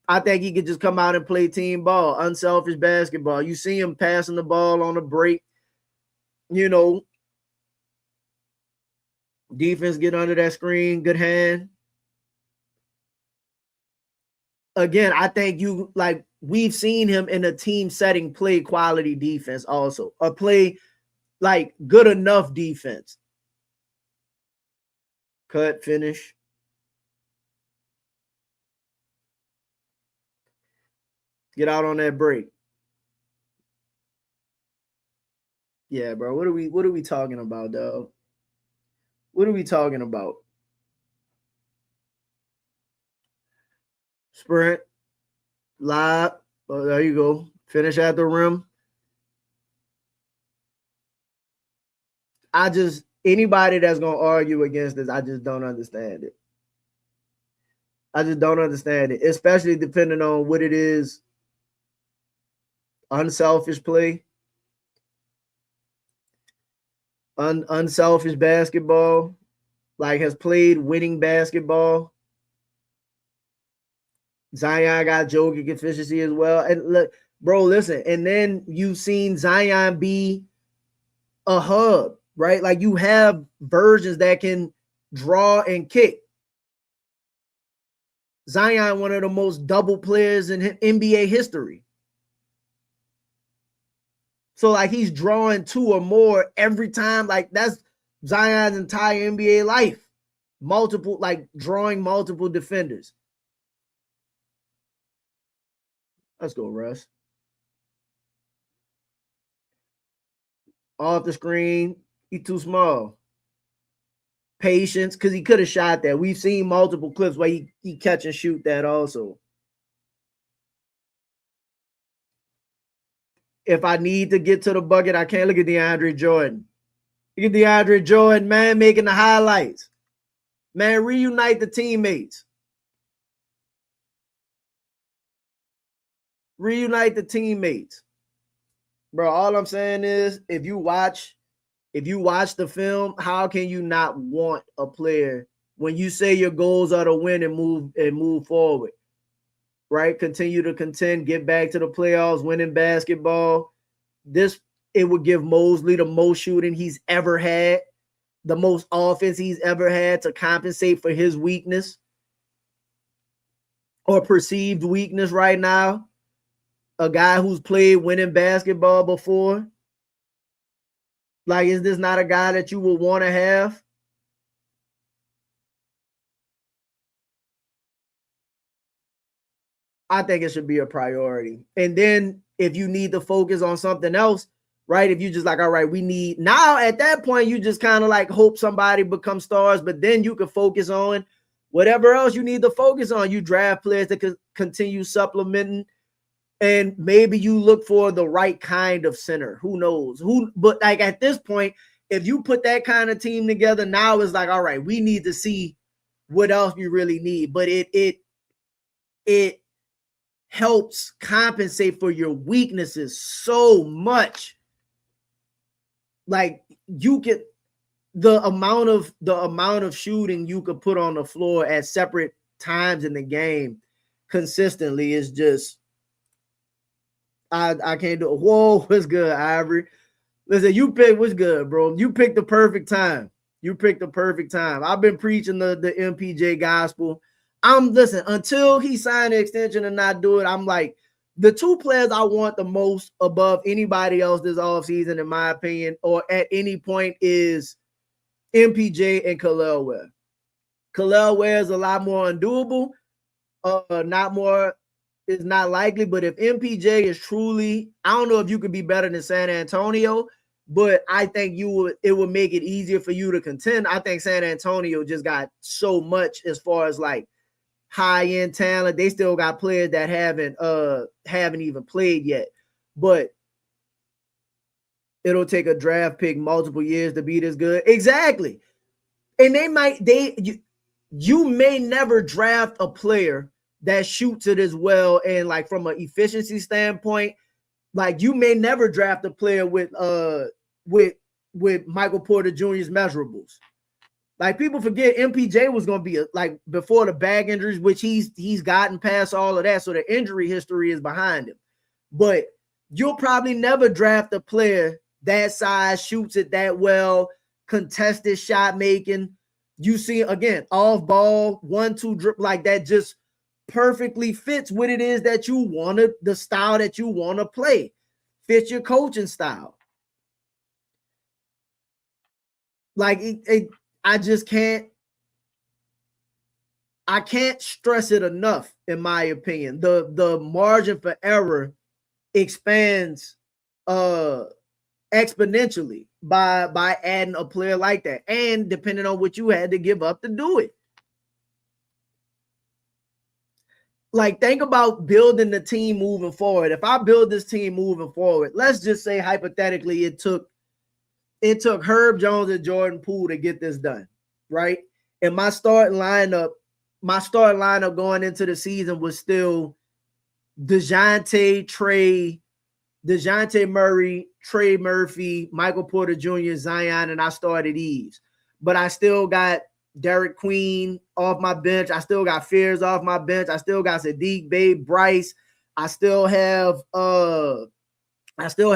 I think he could just come out and play team ball, unselfish basketball. You see him passing the ball on a break, defense get under that screen, good hand. Again, I think we've seen him in a team setting play quality defense also, or play like good enough defense. Cut, finish. Get out on that break. Yeah, bro. What are we talking about, dog? What are we talking about? Sprint. Lob. Oh, there you go. Finish at the rim. Anybody that's going to argue against this, I just don't understand it. I just don't understand it, especially depending on what it is. Unselfish play. Unselfish basketball. Like has played winning basketball. Zion got joking efficiency as well. And look, bro, listen. And then you've seen Zion be a hub, right? Like you have versions that can draw and kick. Zion, one of the most double players in NBA history. So like he's drawing 2 or more every time. Like that's Zion's entire NBA life. Drawing multiple defenders. Let's go, Russ. Off the screen, he's too small. Patience, because he could have shot that. We've seen multiple clips where he catch and shoot that also. If I need to get to the bucket, I can't. Look at DeAndre Jordan. Look at DeAndre Jordan, man, making the highlights. Man, reunite the teammates. Reunite the teammates. Bro, all I'm saying is if you watch the film, how can you not want a player when you say your goals are to win and move forward? Right? Continue to contend, get back to the playoffs, winning basketball. It would give Mosley the most shooting he's ever had, the most offense he's ever had to compensate for his weakness or perceived weakness right now. A guy who's played winning basketball before. Like, is this not a guy that you would want to have? I think it should be a priority. And then if you need to focus on something else, right? If you just like, all right, we need now at that point, you just kind of like hope somebody becomes stars, but then you can focus on whatever else you need to focus on. You draft players that could continue supplementing And maybe you look for the right kind of center. Who knows? But like at this point, if you put that kind of team together, now it's like, all right, we need to see what else you really need. But it helps compensate for your weaknesses so much. Like you can the amount of shooting you could put on the floor at separate times in the game consistently is just I can't do it. Whoa, what's good, Ivory? Listen, you picked what's good, bro. You picked the perfect time. You picked the perfect time. I've been preaching the MPJ gospel. Listen, until he signed the extension and not do it, I'm like, the two players I want the most above anybody else this offseason, in my opinion, or at any point, is MPJ and Khalil Ware. Khalil Ware is a lot more undoable. It's not likely, but if MPJ is truly, I don't know if you could be better than San Antonio, but I think it would make it easier for you to contend. I think San Antonio just got so much as far as like high-end talent. They still got players that haven't even played yet, but it'll take a draft pick multiple years to be this good. Exactly. And you may never draft a player that shoots it as well. And like from an efficiency standpoint, like you may never draft a player with Michael Porter Jr.'s measurables. Like people forget MPJ was going to be like before the back injuries, which he's gotten past all of that. So the injury history is behind him, but you'll probably never draft a player that size, shoots it that well, contested shot making. You see again, off ball, 1-2 drip like that, just perfectly fits what it is that you want to, the style that you want to play, fits your coaching style. Like I just can't stress it enough, in my opinion. The margin for error expands exponentially by adding a player like that, and depending on what you had to give up to do it. Like, think about building the team moving forward. If I build this team moving forward, let's just say hypothetically it took Herb Jones and Jordan Poole to get this done, right? And my starting lineup going into the season was still DeJounte Murray, Trey Murphy, Michael Porter Jr., Zion, and I started Eves. But I still got Derek Queen off my bench. I still got Fears off my bench. I still got Sadiq Bey, Bryce. I still have Carlo. I still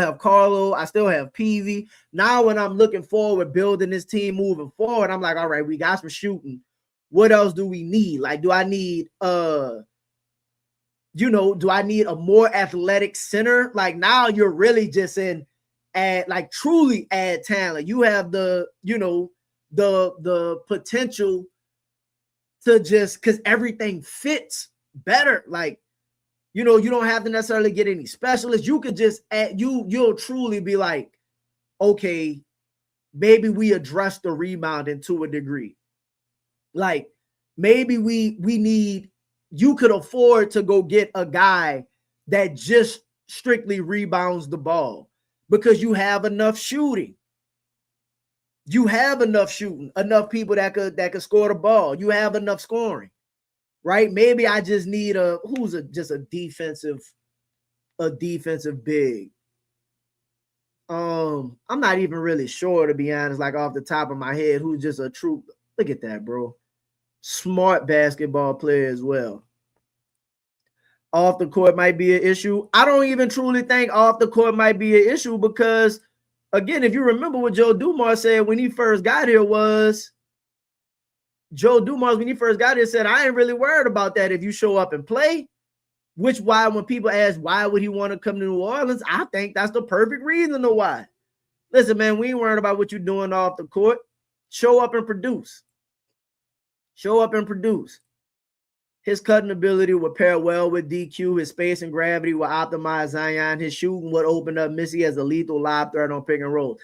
have Peavy. Now when I'm looking forward, building this team moving forward, I'm like, all right, we got some shooting. What else do we need? Like, do I need do I need a more athletic center? Like, now you're really just truly add talent. You have the potential to just, because everything fits better. Like, you don't have to necessarily get any specialists. You could just you'll truly be like, okay, maybe we address the rebounding to a degree. Like, maybe you could afford to go get a guy that just strictly rebounds the ball because you have enough shooting. You have enough shooting, enough people that could score the ball. You have enough scoring, right? Maybe I just need a defensive big. I'm not even really sure, to be honest, like off the top of my head, who's just a true, look at that, bro. Smart basketball player as well. Off the court might be an issue. I don't even truly think off the court might be an issue because, again, if you remember what Joe Dumars said when he first got here said, I ain't really worried about that if you show up and play. Which why when people ask why would he want to come to New Orleans, I think that's the perfect reason to why. Listen, man, we ain't worried about what you're doing off the court. Show up and produce. Show up and produce. His cutting ability would pair well with DQ. His space and gravity will optimize Zion. His shooting would open up Missy as a lethal lob threat on pick and roll.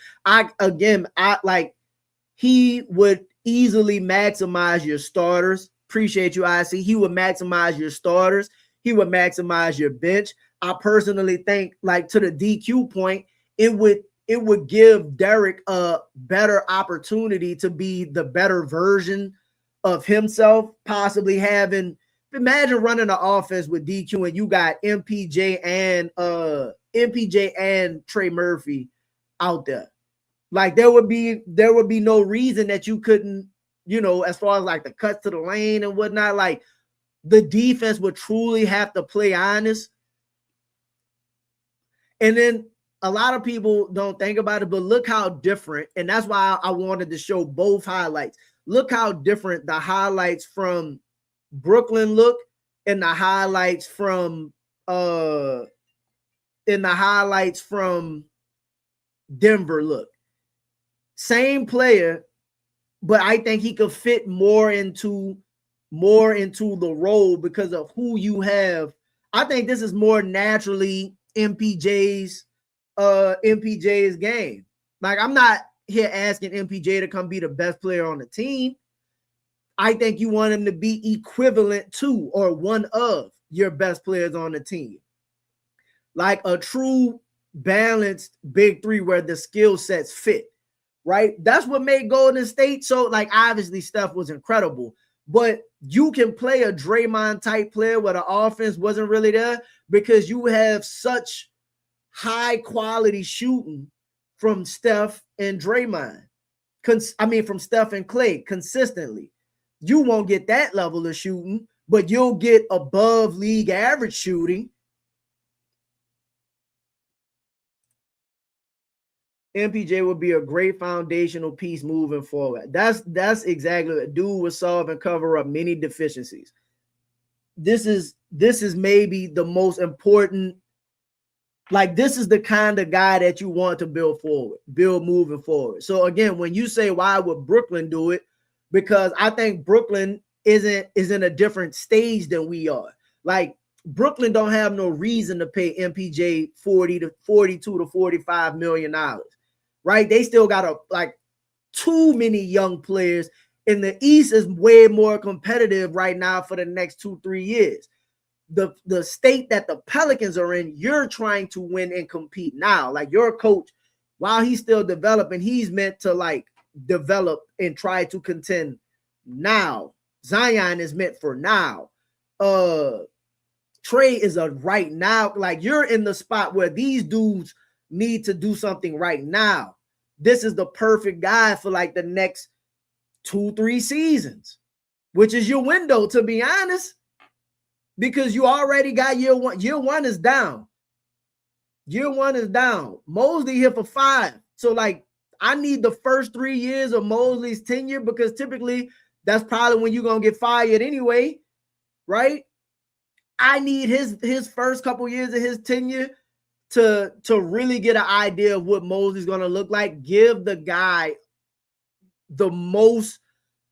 He would easily maximize your starters. Appreciate you, IC. He would maximize your starters. He would maximize your bench. I personally think, like, to the DQ point, it would give Derek a better opportunity to be the better version of himself, possibly having, imagine running an offense with DQ and you got MPJ and Trey Murphy out there. Like, there would be no reason that you couldn't, as far as like the cuts to the lane and whatnot, like the defense would truly have to play honest. And then a lot of people don't think about it, but look how different, and that's why I wanted to show both highlights. Look how different the highlights from Brooklyn look and the highlights from Denver look. Same player, but I think he could fit more into the role because of who you have. I think this is more naturally MPJ's game. Like, I'm not here asking MPJ to come be the best player on the team. I think you want him to be equivalent to or one of your best players on the team. Like a true balanced big three where the skill sets fit, right? That's what made Golden State so, like, obviously Steph was incredible, but you can play a Draymond type player where the offense wasn't really there because you have such high quality shooting from Steph and Draymond. From Steph and Clay consistently. You won't get that level of shooting, but you'll get above league average shooting. MPJ would be a great foundational piece moving forward. That's exactly what dude would solve and cover up many deficiencies. This is maybe the most important. Like, this is the kind of guy that you want to build moving forward. So again, when you say why would Brooklyn do it, because I think Brooklyn is in a different stage than we are. Like, Brooklyn don't have no reason to pay MPJ $42 to $45 million, right? They still got too many young players, and the East is way more competitive right now for the next 2-3 years. The state that the Pelicans are in, you're trying to win and compete now. Like, your coach, while he's still developing, he's meant to like develop and try to contend now. Zion is meant for now. Trey is a right now. Like, you're in the spot where these dudes need to do something right now. This is the perfect guy for like the next 2-3 seasons, which is your window, to be honest, because you already got year one. Year one is down. Mosley here for 5. So, like, I need the first 3 years of Mosley's tenure, because typically that's probably when you're going to get fired anyway, right? I need his first couple years of his tenure to really get an idea of what Mosley's going to look like. Give the guy the most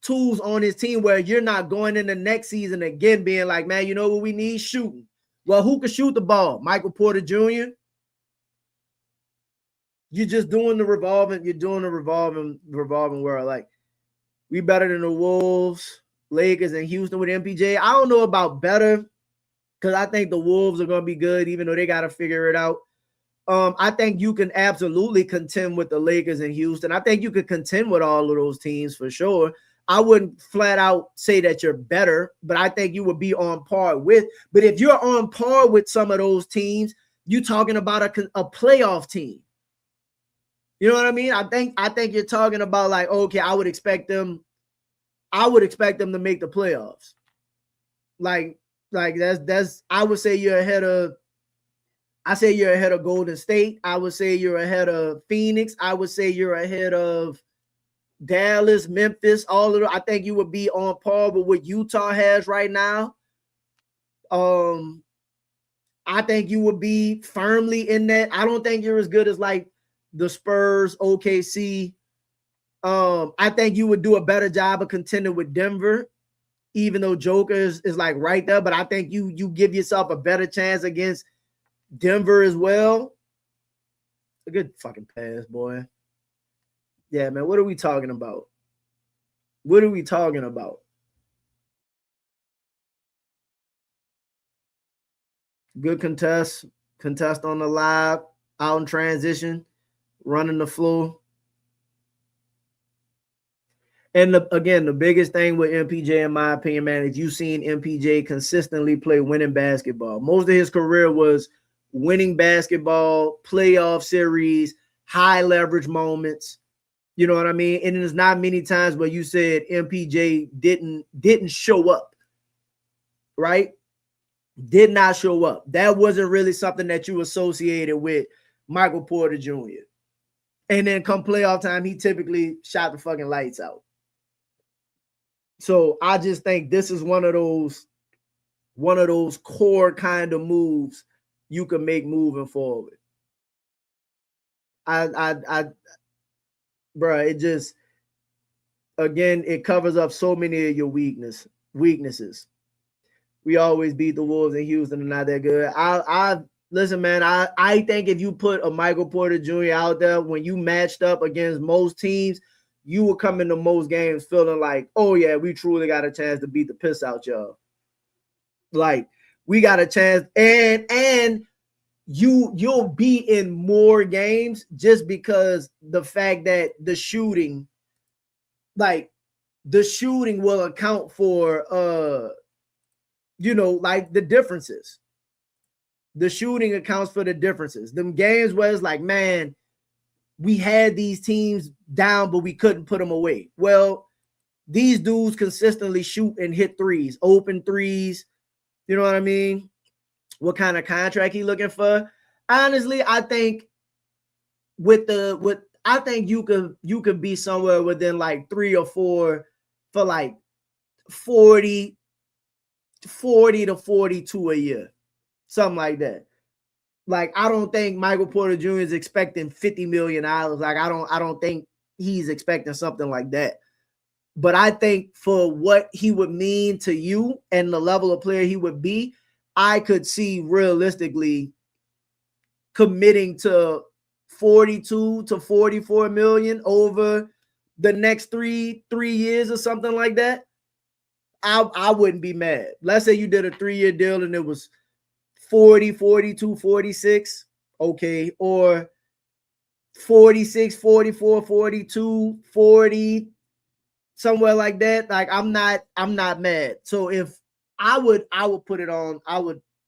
tools on his team where you're not going in the next season again being like, man, you know what we need? Shooting. Well, who can shoot the ball? Michael Porter Jr.? You're just doing the revolving. You're doing the revolving world. Like, we better than the Wolves, Lakers, and Houston with MPJ. I don't know about better, because I think the Wolves are going to be good, even though they got to figure it out. I think you can absolutely contend with the Lakers and Houston. I think you could contend with all of those teams for sure. I wouldn't flat out say that you're better, but I think you would be on par with. But if you're on par with some of those teams, you're talking about a playoff team. You know what I mean? I think you're talking about like, okay, I would expect them to make the playoffs. Like that's I would say you're ahead of Golden State. I would say you're ahead of Phoenix. I would say you're ahead of Dallas, Memphis, all of them. I think you would be on par with what Utah has right now. I think you would be firmly in that. I don't think you're as good as like the Spurs, OKC. I think you would do a better job of contending with Denver, even though Joker is like right there. But I think you give yourself a better chance against Denver as well. A good fucking pass, boy. Yeah, man, what are we talking about? Good contest. contest on the live, out in transition, running the floor. And again, the biggest thing with MPJ, in my opinion, man, is you've seen MPJ consistently play winning basketball. Most of his career was winning basketball, playoff series, high leverage moments. You know what I mean? And there's not many times where you said MPJ didn't show up, right? Did not show up. That wasn't really something that you associated with Michael Porter Jr. And then come playoff time, he typically shot the fucking lights out. So I just think this is one of those core kind of moves you can make moving forward. Bro, it just, again, it covers up so many of your weaknesses. We always beat the Wolves in Houston and not that good. Listen, man, I think if you put a Michael Porter Jr. out there, when you matched up against most teams, you will come into most games feeling like, oh yeah, we truly got a chance to beat the piss out y'all. Like, we got a chance, and you'll be in more games just because the fact that the shooting will account for like the differences. The shooting accounts for the differences. Them games where it's like, man, we had these teams down, but we couldn't put them away. Well, these dudes consistently shoot and hit threes, open threes. You know what I mean? What kind of contract he looking for? Honestly, I think I think you could be somewhere within like 3 or 4 for like 40 to 42 a year. Something like that. Like, I don't think Michael Porter Jr. is expecting $50 million. Like, I don't think he's expecting something like that. But I think for what he would mean to you and the level of player he would be, I could see realistically committing to 42 to 44 million over the next three years or something like that. I wouldn't be mad. Let's say you did a 3-year deal and it was 40, 42, 46. Okay. Or 46, 44, 42, 40, somewhere like that. Like, I'm not mad. So if I would put it on,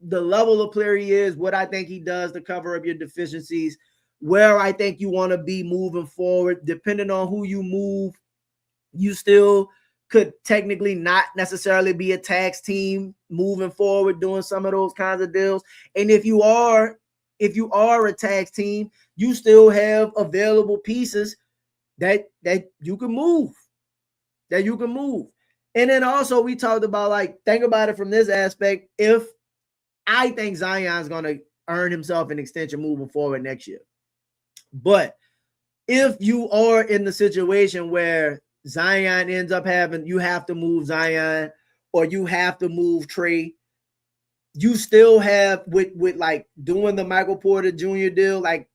the level of player he is, what I think he does to cover up your deficiencies, where I think you want to be moving forward, depending on who you move, you still could technically not necessarily be a tax team moving forward, doing some of those kinds of deals. And if you are a tax team, you still have available pieces that you can move. And then also we talked about, like, think about it from this aspect. If I think Zion's going to earn himself an extension moving forward next year. But if you are in the situation where Zion ends up you have to move Zion or you have to move Trey, you still have with like doing the Michael Porter Jr. deal, like,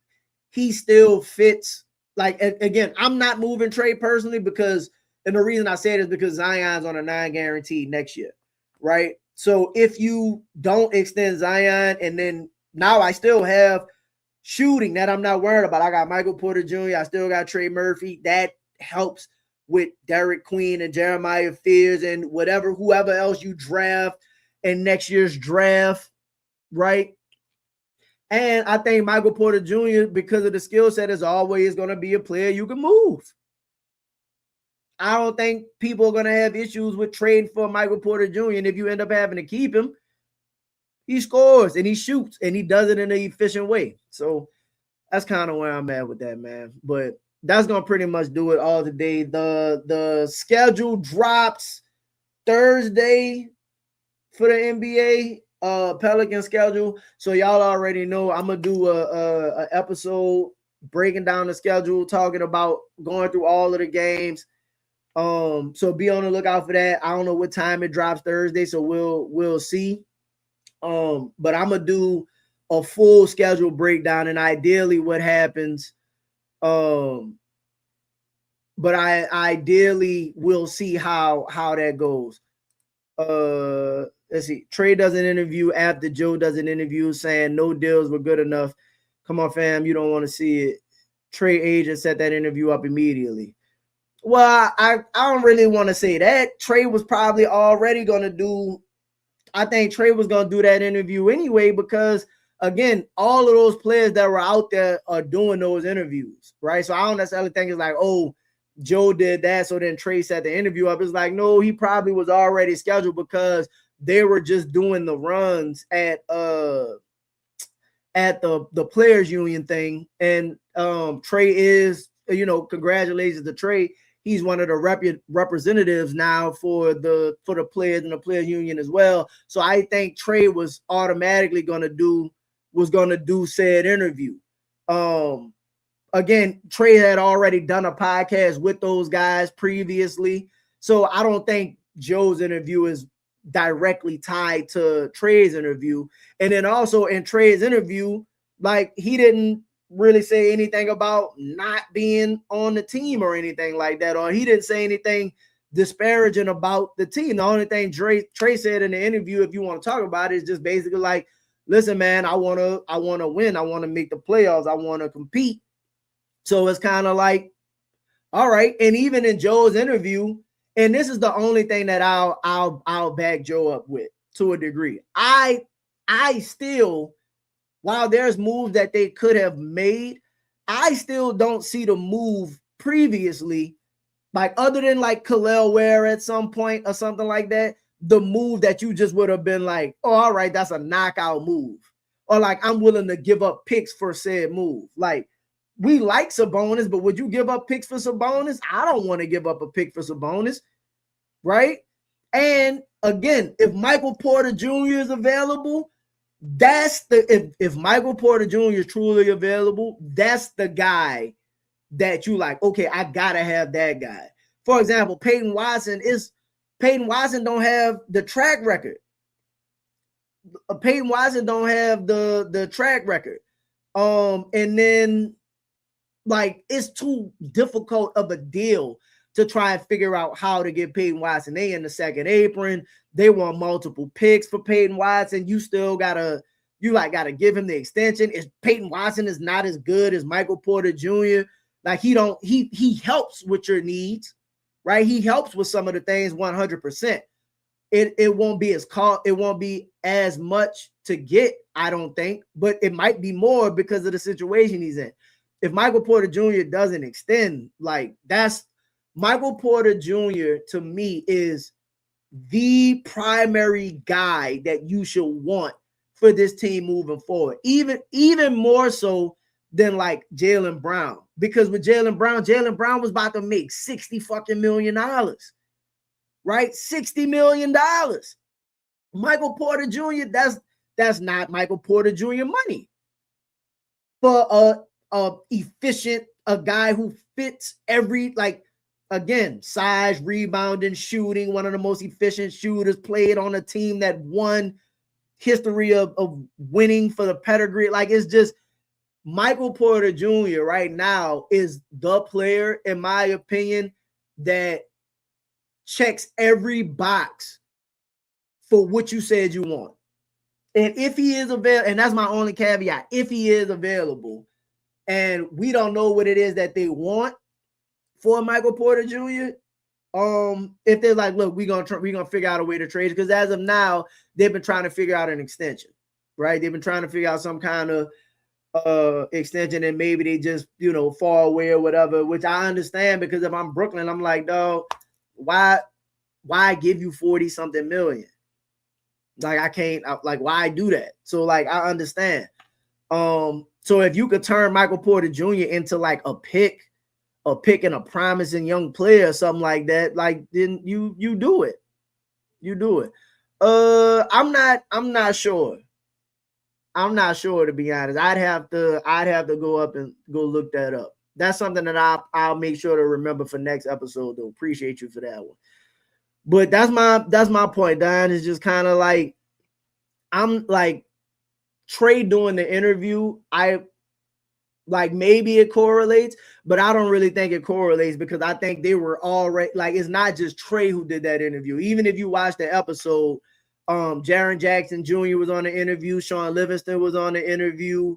he still fits. Like, again, I'm not moving Trey personally because, and the reason I say it is because Zion's on a non-guaranteed next year, right? So if you don't extend Zion, and then now I still have shooting that I'm not worried about. I got Michael Porter Jr. I still got Trey Murphy. That helps with Derek Queen and Jeremiah Fears and whoever else you draft in next year's draft, right? And I think Michael Porter Jr., because of the skill set, is always going to be a player you can move. I don't think people are going to have issues with trading for Michael Porter Jr. And if you end up having to keep him, he scores and he shoots and he does it in an efficient way. So that's kind of where I'm at with that, man. But that's going to pretty much do it all today. The schedule drops Thursday for the NBA Pelican schedule. So y'all already know I'm going to do a episode breaking down the schedule, talking about going through all of the games. So be on the lookout for that. I don't know what time it drops Thursday, so we'll see. But I'm gonna do a full schedule breakdown and ideally what happens. But I ideally will see how that goes. let's see. Trey does an interview after Joe does an interview saying no deals were good enough. Come on, fam, you don't want to see it. Trey agent set that interview up immediately. Well, I don't really want to say that. Trey was probably already going to do, I think Trey was going to do that interview anyway, because again, all of those players that were out there are doing those interviews, right? So I don't necessarily think it's like, oh, Joe did that, so then Trey set the interview up. It's like, no, he probably was already scheduled because they were just doing the runs at the players union thing. And Trey is, congratulations to Trey. He's one of the representatives now for the players and the players union as well. So I think Trey was automatically going to do said interview. Again, Trey had already done a podcast with those guys previously. So I don't think Joe's interview is directly tied to Trey's interview. And then also in Trey's interview, like, he didn't really say anything about not being on the team or anything like that, or he didn't say anything disparaging about the team. The only thing Trey said in the interview, if you want to talk about it, is just basically like, listen, man, I want to win. I want to make the playoffs. I want to compete. So it's kind of like, all right. And even in Joe's interview, and this is the only thing that I'll back Joe up with to a degree. I still, while there's moves that they could have made, I still don't see the move previously, like other than like Khalil Ware at some point or something like that, the move that you just would have been like, oh, all right, that's a knockout move. Or like, I'm willing to give up picks for said move. Like, we like Sabonis, but would you give up picks for Sabonis? I don't want to give up a pick for Sabonis, right? And again, if Michael Porter Jr. is available, that's if Michael Porter Jr. is truly available, that's the guy that you like, okay, I gotta have that guy. For example, Peyton Watson don't have the track record. Peyton Watson don't have the track record. And then, like, it's too difficult of a deal to try and figure out how to get Peyton Watson. They in the second apron. They want multiple picks for Peyton Watson. You still gotta give him the extension. Peyton Watson is not as good as Michael Porter Jr. Like, he helps with your needs, right? He helps with some of the things 100%. It won't be as much to get, I don't think, but it might be more because of the situation he's in. If Michael Porter Jr. doesn't extend, like, that's Michael Porter Jr. to me is the primary guy that you should want for this team moving forward. Even more so than like Jaylen Brown, because with Jaylen Brown was about to make $60 million, right? $60 million. Michael Porter Jr., that's not Michael Porter Jr. money. For a efficient, a guy who fits every, like, again, size, rebounding, shooting, one of the most efficient shooters, played on a team that won, history of winning for the pedigree. Like, it's just, Michael Porter Jr. right now is the player, in my opinion, that checks every box for what you said you want. And if he is available, and that's my only caveat, if he is available, and we don't know what it is that they want for Michael Porter Jr., if they're like, look, we're gonna figure out a way to trade, because as of now, they've been trying to figure out an extension, right? They've been trying to figure out some kind of extension, and maybe they just, fall away or whatever, which I understand, because if I'm Brooklyn, I'm like, dog, why give you 40-something million? Like, I can't, like, why do that? So, like, I understand. So if you could turn Michael Porter Jr. into like a pick and a promising young player or something like that, like, then you do it. You do it. I'm not sure. I'm not sure, to be honest. I'd have to go up and go look that up. That's something that I'll make sure to remember for next episode, though. Appreciate you for that one. But that's my point, Don. Is just kind of like, I'm like, Trey doing the interview, Like maybe it correlates, but I don't really think it correlates because I think they were already like it's not just Trey who did that interview. Even if you watch the episode, Jaren Jackson Jr. was on the interview, Sean Livingston was on the interview.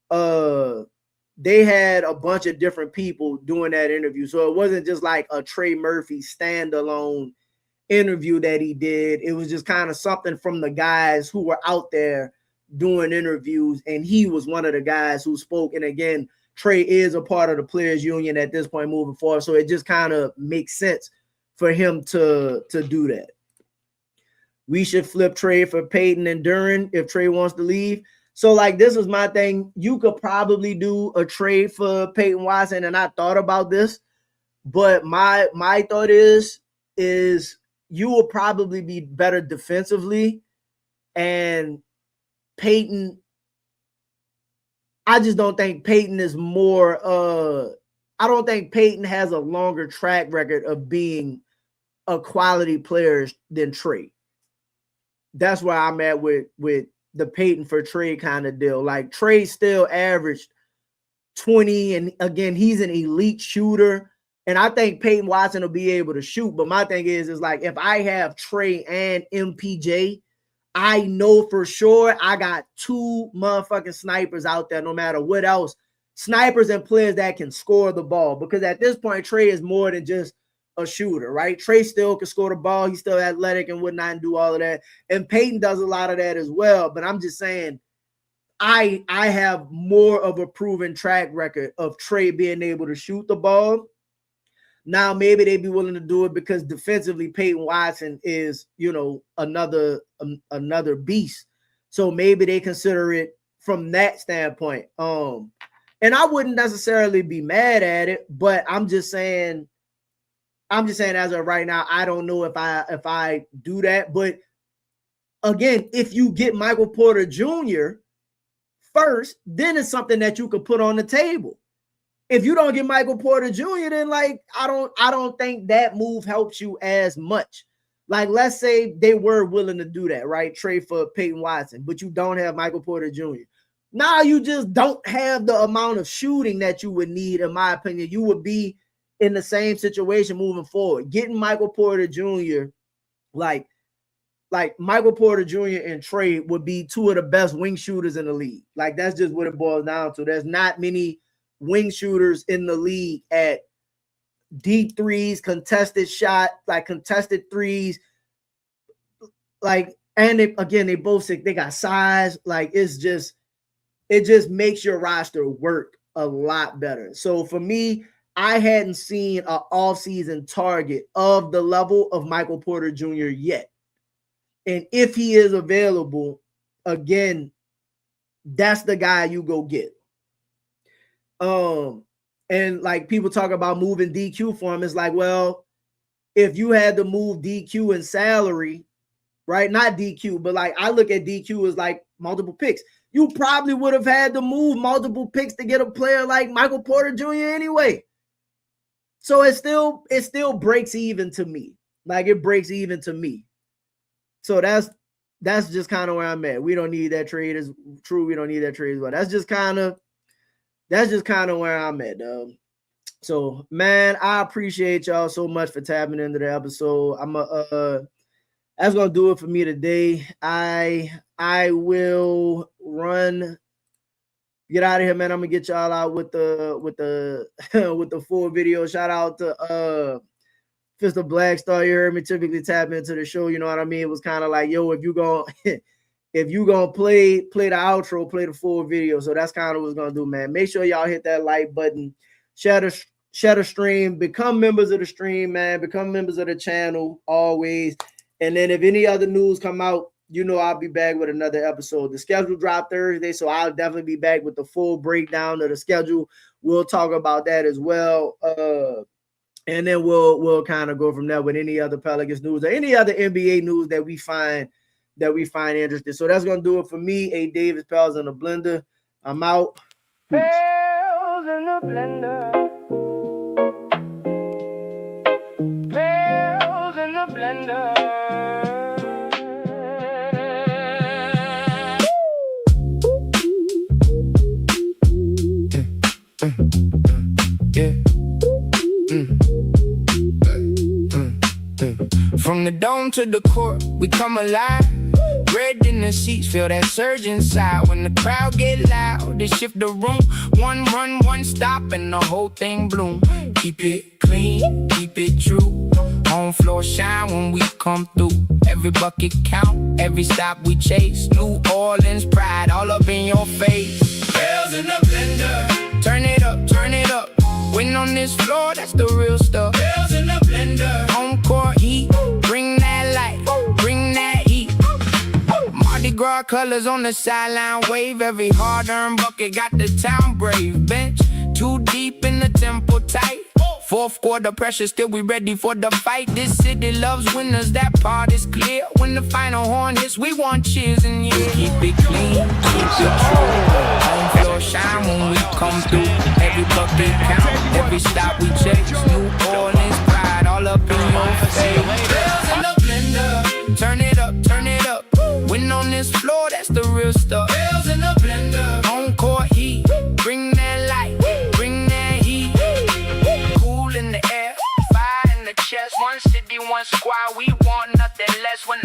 They had a bunch of different people doing that interview. So it wasn't just like a Trey Murphy standalone interview that he did. It was just kind of something from the guys who were out there doing interviews, and he was one of the guys who spoke. And again, Trey is a part of the players union at this point moving forward, so it just kind of makes sense for him to do that. We should flip Trey for Peyton and Duren if Trey wants to leave. So like this is my thing. You could probably do a trade for Peyton Watson, and I thought about this, but my thought is you will probably be better defensively, and Peyton, I just don't think Peyton is more I don't think Peyton has a longer track record of being a quality player than Trey. That's where I'm at with the Peyton for Trey kind of deal. Like Trey still averaged 20, and again, he's an elite shooter. And I think Peyton Watson will be able to shoot. But my thing is like if I have Trey and MPJ, I know for sure I got two motherfucking snipers out there, no matter what else. Snipers and players that can score the ball. Because at this point, Trey is more than just a shooter, right? Trey still can score the ball. He's still athletic and whatnot and do all of that. And Peyton does a lot of that as well. But I'm just saying, I have more of a proven track record of Trey being able to shoot the ball. Now, maybe they'd be willing to do it because defensively, Peyton Watson is, another beast. So maybe they consider it from that standpoint. And I wouldn't necessarily be mad at it, but I'm just saying as of right now, I don't know if I do that. But again, if you get Michael Porter Jr. first, then it's something that you could put on the table. If you don't get Michael Porter Jr., then like I don't think that move helps you as much. Like let's say they were willing to do that, right? Trade for Peyton Watson, but you don't have Michael Porter Jr. Now you just don't have the amount of shooting that you would need, in my opinion. You would be in the same situation moving forward. Getting Michael Porter Jr., like Michael Porter Jr. and Trey would be two of the best wing shooters in the league. Like that's just what it boils down to. There's not many wing shooters in the league at deep threes, contested shot, like contested threes. Like, and they both say they got size. Like it just makes your roster work a lot better. So for me, I hadn't seen an offseason target of the level of Michael Porter Jr. yet. And if he is available, again, that's the guy you go get. And like people talk about moving DQ for him, it's like, well, if you had to move DQ and salary, right? Not DQ, but like I look at DQ as like multiple picks. You probably would have had to move multiple picks to get a player like Michael Porter Jr. anyway. So it still breaks even to me. Like it breaks even to me. So that's just kind of where I'm at. We don't need that trade. Is true. We don't need that trade as well. That's just kind of where I'm at, though. So, man, I appreciate y'all so much for tapping into the episode. That's gonna do it for me today. I will get out of here, man. I'm gonna get y'all out with the with the full video. Shout out to Fist of Black Star. You heard me typically tap into the show. You know what I mean? It was kind of like, yo, if you gonna play the outro, play the full video. So that's kind of what's gonna do, man. Make sure y'all hit that like button, share the stream, become members of the stream, man. Become members of the channel always. And then if any other news come out, I'll be back with another episode. The schedule dropped Thursday, so I'll definitely be back with the full breakdown of the schedule. We'll talk about that as well. And then we'll kind of go from there with any other Pelicans news or any other NBA news that we find interesting. So that's gonna do it for me. A Davis, Pels in the Blender. I'm out. Peace. Pels in the blender. Pels in the blender. From the dome to the court, we come alive. Red in the seats, feel that surge inside. When the crowd get loud, they shift the room. One run, one stop, and the whole thing bloom. Keep it clean, keep it true. Home floor shine when we come through. Every bucket count, every stop we chase. New Orleans pride, all up in your face. Bells in the blender, turn it up, turn it up. When on this floor, that's the real stuff. Bells in the blender, home court heat. Bring that light, bring that heat. Mardi Gras colors on the sideline wave. Every hard-earned bucket got the town brave. Bench too deep in the tempo tight. Fourth quarter pressure, still we ready for the fight. This city loves winners, that part is clear. When the final horn hits, we want cheers and yeah. Keep it clean, keep it true. Home floor shine when we come through. Every bucket count, every stop we chase. New Orleans pride, all up in your face. Bells in the blender, turn it up, turn it up. When on this floor, that's the real stuff. Bells in the blender, home court heat. Bring that light, bring that heat. Cool in the air, fire in the chest. One city, one squad, we want nothing less. When